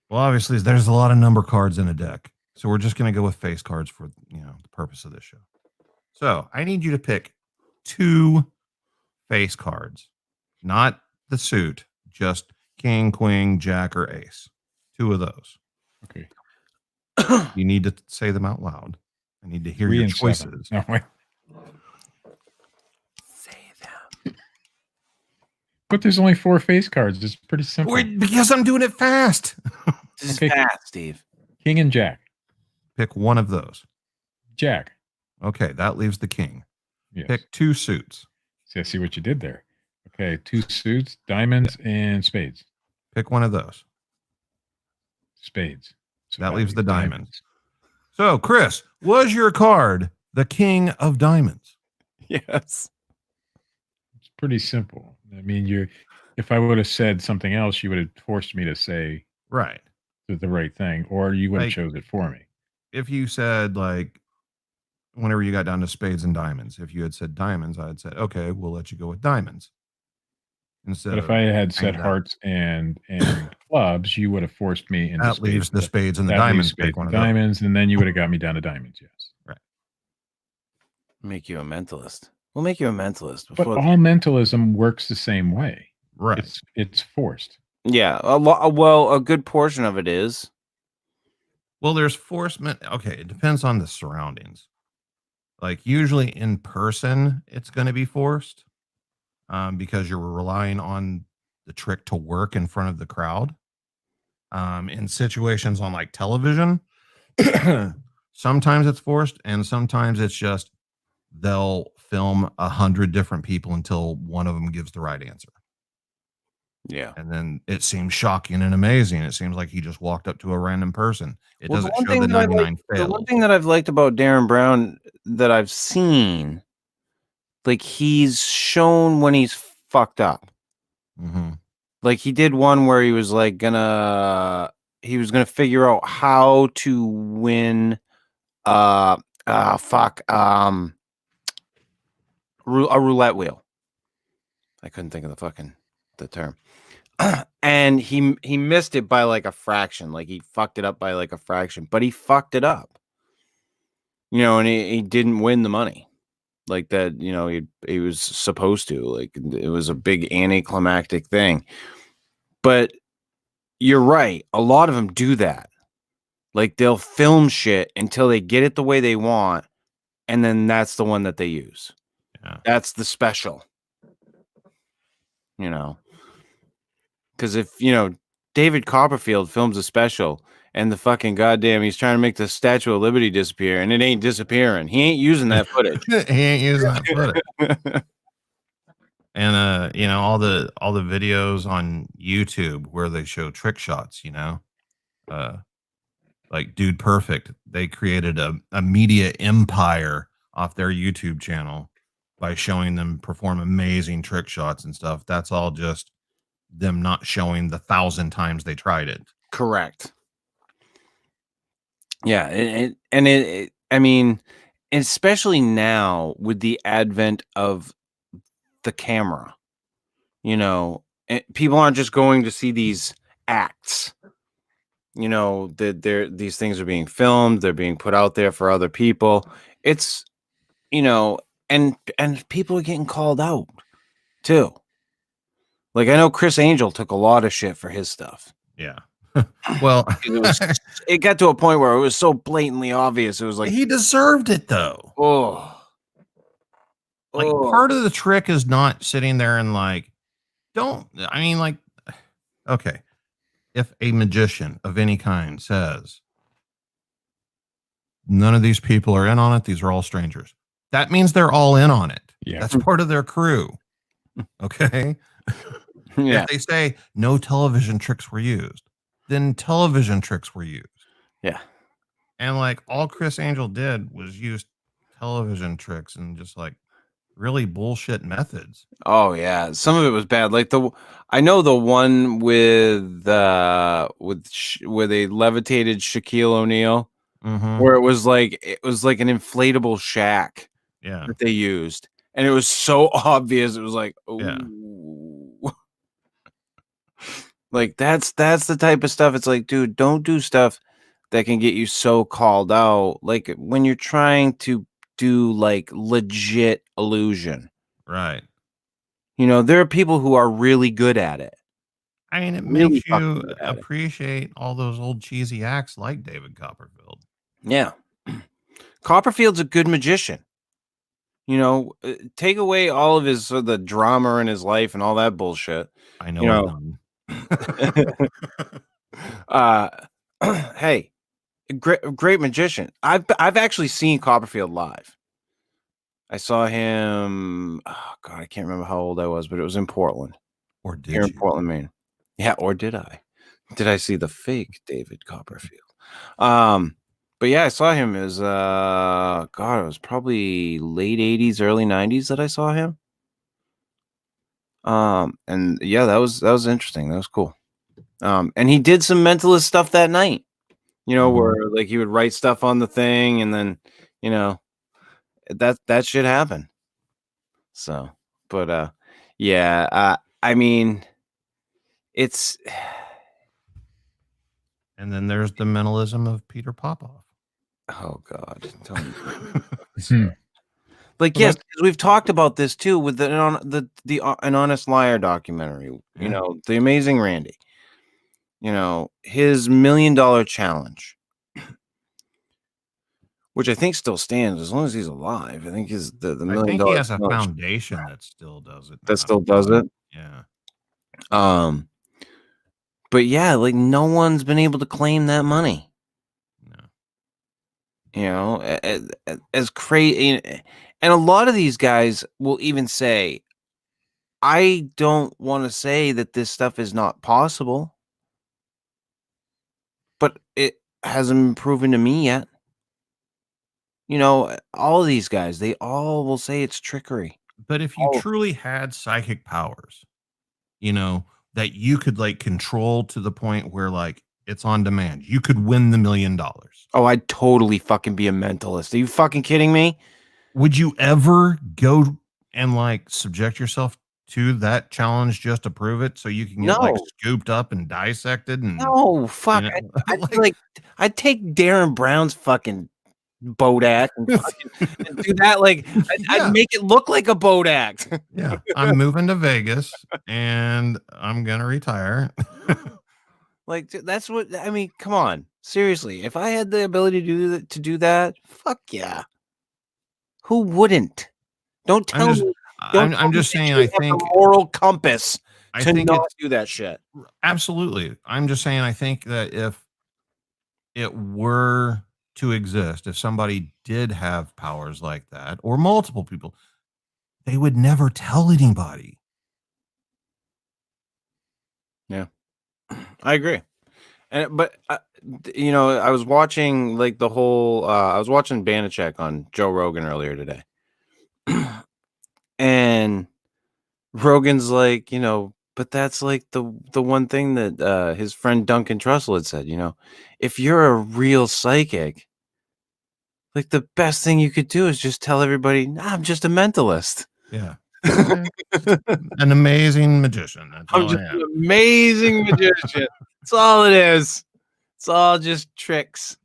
Speaker 3: Well, obviously, there's a lot of number cards in a deck. So we're just going to go with face cards for, the purpose of this show. So I need you to pick 2 face cards, not the suit, just king, queen, jack, or ace. 2 of those.
Speaker 2: Okay.
Speaker 3: You need to say them out loud. I need to hear
Speaker 2: 3
Speaker 3: your
Speaker 2: and 7.
Speaker 3: choices.
Speaker 2: No, wait.
Speaker 1: Say them.
Speaker 2: But there's only 4 face cards. It's pretty simple.
Speaker 3: Because I'm doing it fast.
Speaker 1: This is
Speaker 2: Okay.
Speaker 1: fast, Steve.
Speaker 2: King and jack.
Speaker 3: Pick one of those.
Speaker 2: Jack.
Speaker 3: Okay, that leaves the king.
Speaker 2: Yes.
Speaker 3: Pick 2 suits.
Speaker 2: See, I see what you did there. Okay, 2 suits, diamonds, and spades.
Speaker 3: Pick one of those.
Speaker 2: Spades. So
Speaker 3: That leaves the diamonds. So, Chris, was your card the king of diamonds?
Speaker 1: Yes.
Speaker 2: It's pretty simple. I mean, if I would have said something else, you would have forced me to say
Speaker 3: Right.
Speaker 2: the right thing, or you would have
Speaker 3: Like-
Speaker 2: chose it for me.
Speaker 3: If you said, like, whenever you got down to spades and diamonds, if you had said diamonds, I had said, okay, we'll let you go with diamonds. Instead
Speaker 2: But if
Speaker 3: of
Speaker 2: I had said
Speaker 3: that.
Speaker 2: hearts and clubs, you would have forced me into
Speaker 3: that leaves the
Speaker 2: spades.
Speaker 3: spades and the
Speaker 2: That leaves
Speaker 3: diamonds.
Speaker 2: spades
Speaker 3: Pick one
Speaker 2: and
Speaker 3: of those.
Speaker 2: diamonds, and then you would have got me down to diamonds. Yes.
Speaker 1: Make you a mentalist. We'll make you a mentalist
Speaker 2: But
Speaker 1: before.
Speaker 2: all mentalism works the same way.
Speaker 3: Right.
Speaker 2: It's forced.
Speaker 1: Yeah. Well, a good portion of it is.
Speaker 3: Well, there's forcement. Okay, it depends on the surroundings. Like usually in person, it's going to be forced because you're relying on the trick to work in front of the crowd. In situations on like television, sometimes it's forced, and sometimes it's just they'll film 100 different people until one of them gives the right answer.
Speaker 1: Yeah.
Speaker 3: And then it seems shocking and amazing. It seems like he just walked up to a random person. It
Speaker 1: Well,
Speaker 3: doesn't show the 99
Speaker 1: the one
Speaker 3: failed.
Speaker 1: thing that I've liked about Darren Brown that I've seen, like he's shown when he's fucked up.
Speaker 3: Mm-hmm.
Speaker 1: Like he did one where he was like gonna figure out how to win a roulette wheel. I couldn't think of the term. And he missed it by like a fraction. Like he fucked it up by like a fraction, but he fucked it up. You know, and he didn't win the money. Like that, you know, he was supposed to. Like it was a big anticlimactic thing. But you're right. A lot of them do that. Like they'll film shit until they get it the way they want, and then that's the one that they use.
Speaker 3: Yeah.
Speaker 1: That's the special. You know. Because if, you know, David Copperfield films a special and the fucking goddamn he's trying to make the Statue of Liberty disappear and it ain't disappearing. He ain't using that footage.
Speaker 3: He ain't using that footage. And you know, all the videos on YouTube where they show trick shots, you know, like Dude Perfect, they created a media empire off their YouTube channel by showing them perform amazing trick shots and stuff. That's all just them not showing the 1,000 times they tried it.
Speaker 1: Correct. Yeah, I mean, especially now with the advent of the camera, you know, people aren't just going to see these acts. You know, these things are being filmed, they're being put out there for other people. It's, you know, and people are getting called out too. Like I know Chris Angel took a lot of shit for his stuff.
Speaker 3: Yeah. Well,
Speaker 1: It got to a point where it was so blatantly obvious. It was like,
Speaker 3: he deserved it though. Like part of the trick is not sitting there and like, okay. If a magician of any kind says, none of these people are in on it, these are all strangers, that means they're all in on it.
Speaker 2: Yeah.
Speaker 3: That's part of their crew. Okay.
Speaker 1: yeah,
Speaker 3: If they say no television tricks were used, then television tricks were used.
Speaker 1: yeah.
Speaker 3: And like all Chris Angel did was use television tricks and just like really bullshit methods.
Speaker 1: Oh yeah, some of it was bad. Like I know the one with where they levitated Shaquille O'Neal,
Speaker 3: Mm-hmm.
Speaker 1: where it was like an inflatable shack
Speaker 3: Yeah.
Speaker 1: that they used, and it was so obvious. It was like,
Speaker 3: Yeah.
Speaker 1: ooh. Like that's the type of stuff. It's like, dude, don't do stuff that can get you so called out. Like when you're trying to do like legit illusion.
Speaker 3: Right.
Speaker 1: You know, there are people who are really good at it.
Speaker 3: I mean, it
Speaker 1: Really
Speaker 3: makes
Speaker 1: fucking
Speaker 3: you
Speaker 1: good at it.
Speaker 3: appreciate all those old cheesy acts like David Copperfield.
Speaker 1: Yeah. Copperfield's a good magician. You know, take away all of his the drama in his life and all that bullshit.
Speaker 3: I know
Speaker 1: You
Speaker 3: of
Speaker 1: know,
Speaker 3: none.
Speaker 1: hey, great magician. I've actually seen Copperfield live. I saw him. Oh God, I can't remember how old I was, but it was in Portland.
Speaker 3: Or
Speaker 1: Here
Speaker 3: did
Speaker 1: in
Speaker 3: you?
Speaker 1: Portland, Maine. Yeah, or did I? Did I see the fake David Copperfield? But yeah, I saw him as God, it was probably late 80s, early 90s that I saw him. And yeah, that was interesting. That was cool. And he did some mentalist stuff that night, you know,
Speaker 3: Mhm.
Speaker 1: where like he would write stuff on the thing and then, you know, that shit happened. So, but yeah, I mean, it's
Speaker 3: And then there's the mentalism of Peter Popoff.
Speaker 1: oh God, don't
Speaker 2: Hmm.
Speaker 1: like
Speaker 2: Well,
Speaker 1: yes, 'cause we've talked about this too with the An Honest Liar documentary. You
Speaker 3: Yeah.
Speaker 1: know, The Amazing Randy. You know, his $1 million challenge, which I think still stands as long as he's alive. I think his the $1
Speaker 3: I
Speaker 1: million
Speaker 3: think he has a
Speaker 1: challenge
Speaker 3: foundation that still does it.
Speaker 1: that
Speaker 3: now.
Speaker 1: still does it.
Speaker 3: Yeah.
Speaker 1: But yeah, like no one's been able to claim that money.
Speaker 3: No.
Speaker 1: You know, as crazy, and a lot of these guys will even say, "I don't want to say that this stuff is not possible, but it hasn't been proven to me yet." You know, all of these guys, they all will say it's trickery.
Speaker 3: But if you
Speaker 1: All of
Speaker 3: truly had psychic powers, you know, that you could like control to the point where like it's on demand, you could win the $1 million.
Speaker 1: Oh, I'd totally fucking be a mentalist. Are you fucking kidding me?
Speaker 3: Would you ever go and like subject yourself to that challenge just to prove it so you can get like
Speaker 1: No.
Speaker 3: scooped up and dissected and
Speaker 1: No, fuck.
Speaker 3: you know,
Speaker 1: I'd be like, I'd take Darren Brown's fucking boat act and fucking and do that. Like, I'd
Speaker 3: Yeah.
Speaker 1: make it look like a boat act.
Speaker 3: Yeah, I'm moving to Vegas and I'm gonna retire.
Speaker 1: Like, that's what I mean. Come on, seriously. If I had the ability to do that, fuck yeah. Who wouldn't? Don't tell me. Don't tell
Speaker 3: I'm
Speaker 1: me
Speaker 3: just
Speaker 1: that
Speaker 3: saying.
Speaker 1: you
Speaker 3: I
Speaker 1: have the
Speaker 3: think
Speaker 1: moral compass
Speaker 3: I
Speaker 1: to
Speaker 3: think
Speaker 1: not
Speaker 3: it's
Speaker 1: do that shit.
Speaker 3: absolutely. I'm just saying. I think that if it were to exist, if somebody did have powers like that, or multiple people, they would never tell anybody.
Speaker 1: I agree. But you know, I was watching like the whole. I was watching Banachek on Joe Rogan earlier today, and Rogan's like, you know, but that's like the one thing that his friend Duncan Trussell had said. You know, if you're a real psychic, like the best thing you could do is just tell everybody, "Nah, I'm just a mentalist.
Speaker 3: Yeah, an amazing magician. That's
Speaker 1: I'm
Speaker 3: all
Speaker 1: just
Speaker 3: I
Speaker 1: an
Speaker 3: am.
Speaker 1: amazing magician. That's all it is. It's all just tricks."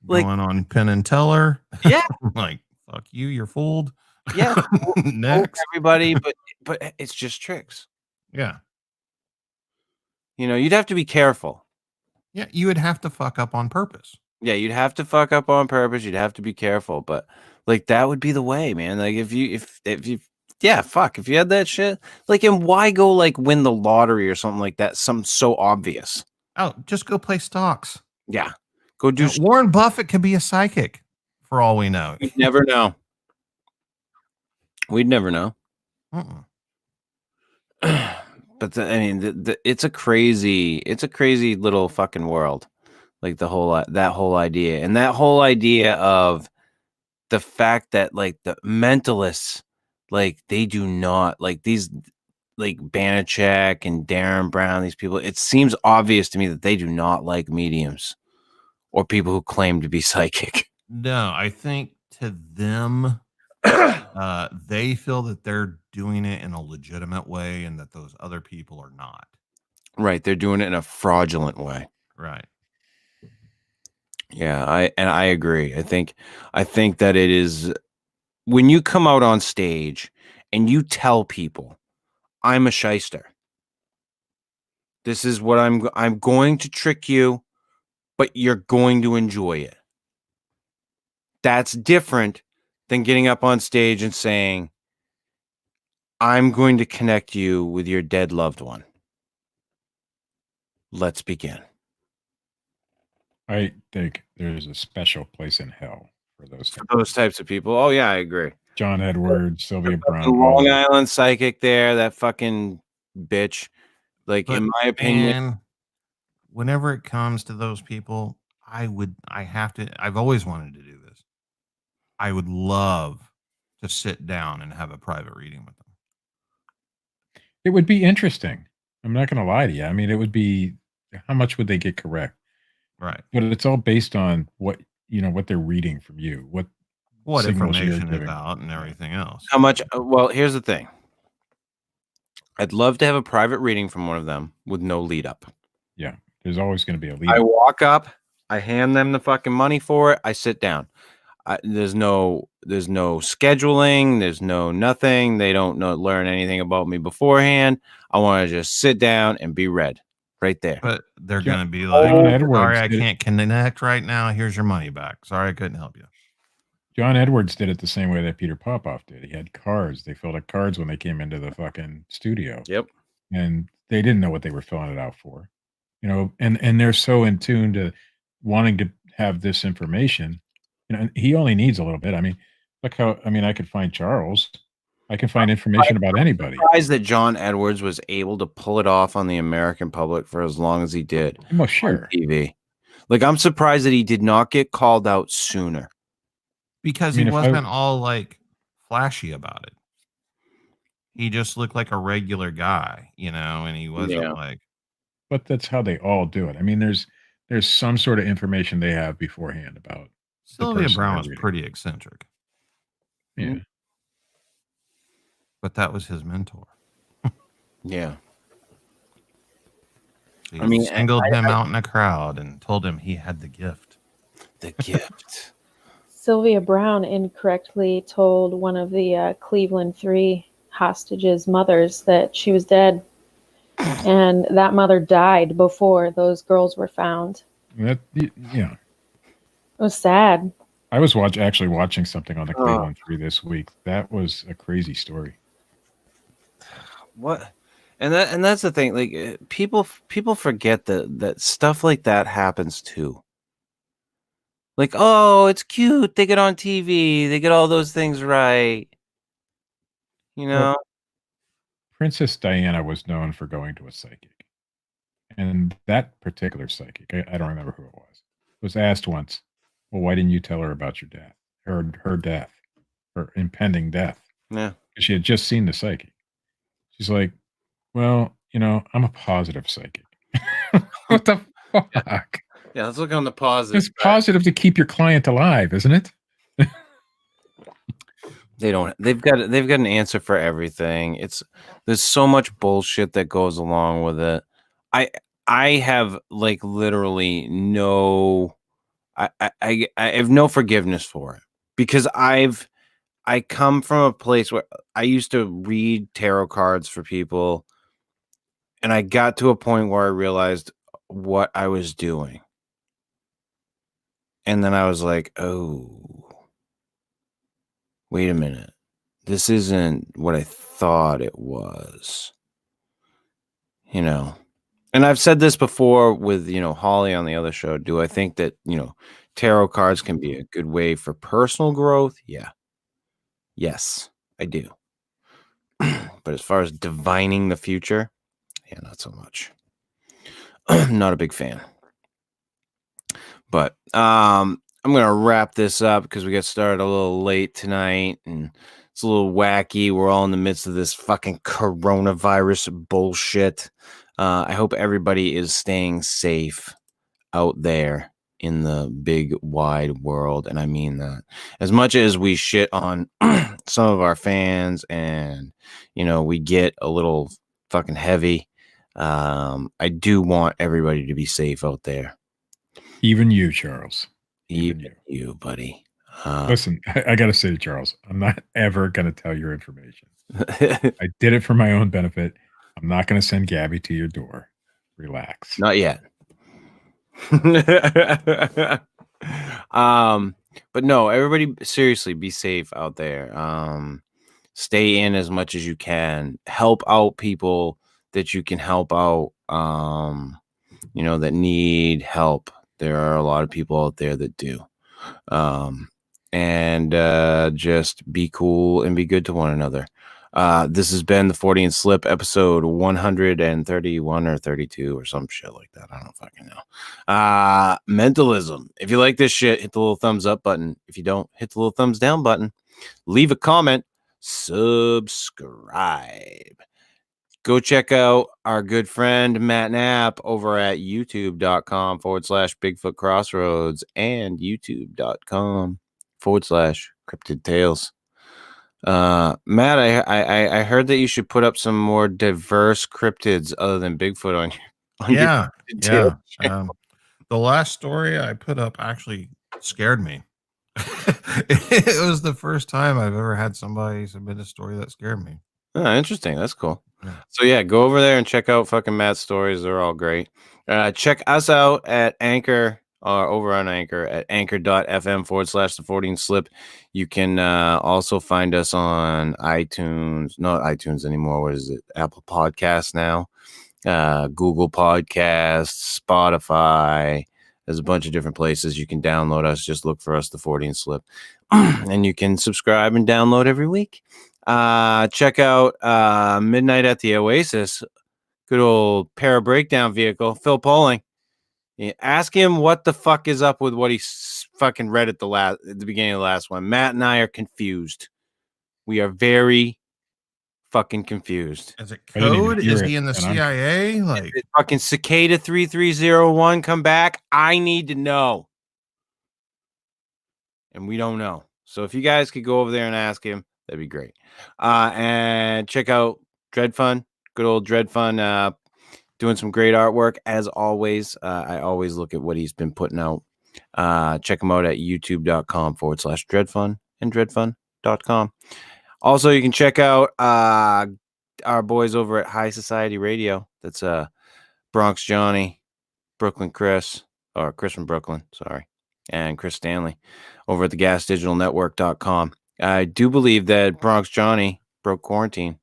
Speaker 1: Like,
Speaker 3: Going on Penn and Teller.
Speaker 1: yeah,
Speaker 3: Like fuck you, you're fooled.
Speaker 1: yeah. Fool
Speaker 3: Next.
Speaker 1: everybody, but it's just tricks.
Speaker 3: Yeah.
Speaker 1: You know, you'd have to be careful.
Speaker 3: Yeah, you would have to fuck up on purpose.
Speaker 1: Yeah, you'd have to fuck up on purpose. You'd have to be careful, but like that would be the way, man. Like if you yeah, fuck, if you had that shit, like, and why go like win the lottery or something like that? Something so obvious.
Speaker 3: Oh, just go play stocks.
Speaker 1: Yeah, go do.
Speaker 3: You know, Warren Buffett could be a psychic for all we know.
Speaker 1: We'd never know. We'd never know.
Speaker 3: Uh-uh.
Speaker 1: But I mean, it's a crazy little fucking world. Like the whole that whole idea, and that whole idea of the fact that like the mentalists, like they do not like these, like Banachek and Darren Brown, these people. It seems obvious to me that they do not like mediums or people who claim to be psychic.
Speaker 3: No, I think to them, they feel that they're doing it in a legitimate way and that those other people are not.
Speaker 1: Right, they're doing it in a fraudulent way.
Speaker 3: Right.
Speaker 1: Yeah, I agree. I think that it is when you come out on stage and you tell people, I'm a shyster. This is what I'm going to trick you, but you're going to enjoy it. That's different than getting up on stage and saying, I'm going to connect you with your dead loved one. Let's begin.
Speaker 2: I think there's a special place in hell for
Speaker 1: those types of people. Oh yeah, I agree.
Speaker 2: John Edwards, Sylvia Brown,
Speaker 1: Long Island psychic there, that fucking bitch. Like,
Speaker 3: But,
Speaker 1: in my opinion,
Speaker 3: and whenever it comes to those people, I've always wanted to do this. I would love to sit down and have a private reading with them.
Speaker 2: It would be interesting. I'm not going to lie to you. I mean, it would be, how much would they get correct?
Speaker 3: Right.
Speaker 2: But it's all based on what they're reading from you, what signals you're
Speaker 3: information is
Speaker 2: giving.
Speaker 3: out and everything else.
Speaker 1: how much? Well, here's the thing. I'd love to have a private reading from one of them with no lead up.
Speaker 2: Yeah, there's always going to be a lead.
Speaker 1: I walk up, I hand them the fucking money for it, I sit down. There's no scheduling, there's no nothing. They don't learn anything about me beforehand. I want to just sit down and be read right there.
Speaker 3: But they're
Speaker 2: John-
Speaker 3: going to be like,
Speaker 2: John Edwards
Speaker 3: sorry, I
Speaker 2: did it-
Speaker 3: can't connect right now. Here's your money back. Sorry, I couldn't help you.
Speaker 2: John Edwards did it the same way that Peter Popoff did. He had cards. They filled out cards when they came into the fucking studio.
Speaker 1: Yep.
Speaker 2: And they didn't know what they were filling it out for. And they're so in tune to wanting to have this information. And he only needs a little bit. I mean, look how, I could find Charles. I can find information about anybody.
Speaker 1: Surprised that John Edwards was able to pull it off on the American public for as long as he did.
Speaker 2: Well, sure.
Speaker 1: On TV. Like, I'm surprised that he did not get called out sooner.
Speaker 3: Because he wasn't all like flashy about it. He just looked like a regular guy, and he wasn't like.
Speaker 2: But that's how they all do it. I mean, there's some sort of information they have beforehand about.
Speaker 3: Sylvia Brown was pretty eccentric.
Speaker 2: Yeah.
Speaker 3: But that was his mentor.
Speaker 1: Yeah.
Speaker 3: He singled him out in a crowd and told him he had the gift.
Speaker 1: The gift.
Speaker 7: Sylvia Brown incorrectly told one of the Cleveland 3 hostages' mothers that she was dead. And that mother died before those girls were found.
Speaker 2: Yeah.
Speaker 7: It was sad.
Speaker 2: I was actually watching something on the Cleveland 3 this week. That was a crazy story.
Speaker 1: What? And that's the thing. Like, people forget that stuff like that happens too. Like, oh, it's cute. They get on TV. They get all those things right.
Speaker 2: Well, Princess Diana was known for going to a psychic. And that particular psychic, I don't remember who it was asked once, well, why didn't you tell her about your death? Her death. Her impending death.
Speaker 1: Yeah.
Speaker 2: She had just seen the psychic. She's like, well, I'm a positive psychic. What the fuck?
Speaker 1: Yeah, let's look on the positive.
Speaker 2: It's positive to keep your client alive, isn't it?
Speaker 1: They've got an answer for everything. There's so much bullshit that goes along with it. I have like literally no I have no forgiveness for it, because I come from a place where I used to read tarot cards for people, and I got to a point where I realized what I was doing. And then I was like, oh, wait a minute. This isn't what I thought it was. And I've said this before with, Holly on the other show. Do I think that, tarot cards can be a good way for personal growth? Yeah. Yes, I do. But as far as divining the future, yeah, not so much. Not a big fan. But I'm going to wrap this up because we got started a little late tonight and it's a little wacky. We're all in the midst of this fucking coronavirus bullshit. I hope everybody is staying safe out there in the big wide world. And I mean that. As much as we shit on some of our fans and, we get a little fucking heavy, I do want everybody to be safe out there.
Speaker 2: Even you, Charles.
Speaker 1: Even you, buddy.
Speaker 2: Listen, I got to say to Charles, I'm not ever going to tell your information. I did it for my own benefit. I'm not going to send Gabby to your door. Relax.
Speaker 1: Not yet. But no, everybody seriously be safe out there. Stay in as much as you can. Help out people that you can help out. That need help. There are a lot of people out there that do. And just be cool and be good to one another. This has been the Fortean Slip episode 131 or 32 or some shit like that. I don't fucking know. Mentalism. If you like this shit, hit the little thumbs up button. If you don't, hit the little thumbs down button. Leave a comment. Subscribe. Go check out our good friend Matt Knapp over at youtube.com/Bigfoot Crossroads and youtube.com/Cryptid Tales. Matt, I heard that you should put up some more diverse cryptids other than Bigfoot on your Cryptid Tales channel.
Speaker 3: The last story I put up actually scared me. It was the first time I've ever had somebody submit a story that scared me.
Speaker 1: Oh, interesting. That's cool.
Speaker 3: Yeah.
Speaker 1: So yeah, go over there and check out fucking Matt's stories. They're all great. Check us out at Anchor or over on Anchor at anchor.fm/the Fortean Slip. You can also find us on iTunes, not iTunes anymore. What is it? Apple Podcasts now, Google Podcasts, Spotify. There's a bunch of different places you can download us. Just look for us, the Fortean Slip, and you can subscribe and download every week. Check out Midnight at the Oasis, good old para breakdown vehicle, Phil Poling. Yeah, ask him what the fuck is up with what he fucking read at the beginning of the last one. Matt and I are confused. We are very fucking confused.
Speaker 3: Is it code? Is he in the CIA? Like
Speaker 1: fucking Cicada 3301 come back? I need to know. And we don't know. So if you guys could go over there and ask him, that'd be great. And check out Dred Funn, good old Dred Funn, doing some great artwork as always. I always look at what he's been putting out. Check him out at youtube.com/Dred Funn and dredfunn.com. Also, you can check out our boys over at High Society Radio. That's Bronx Johnny, Brooklyn Chris, or Chris from Brooklyn, sorry, and Chris Stanley over at the gasdigitalnetwork.com. I do believe that Bronx Johnny broke quarantine.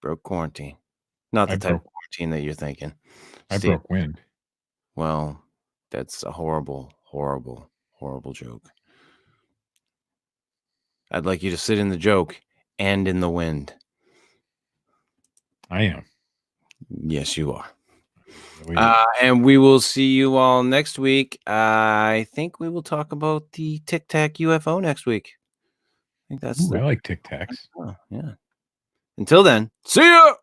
Speaker 1: Broke quarantine. Not the type of quarantine that you're thinking.
Speaker 2: I broke wind.
Speaker 1: Well, that's a horrible, horrible, horrible joke. I'd like you to sit in the joke and in the wind.
Speaker 2: I am.
Speaker 1: Yes, you are. And we will see you all next week. I think we will talk about the Tic Tac UFO next week. I think that's.
Speaker 2: I like Tic Tacs.
Speaker 1: Oh, yeah. Until then, see ya.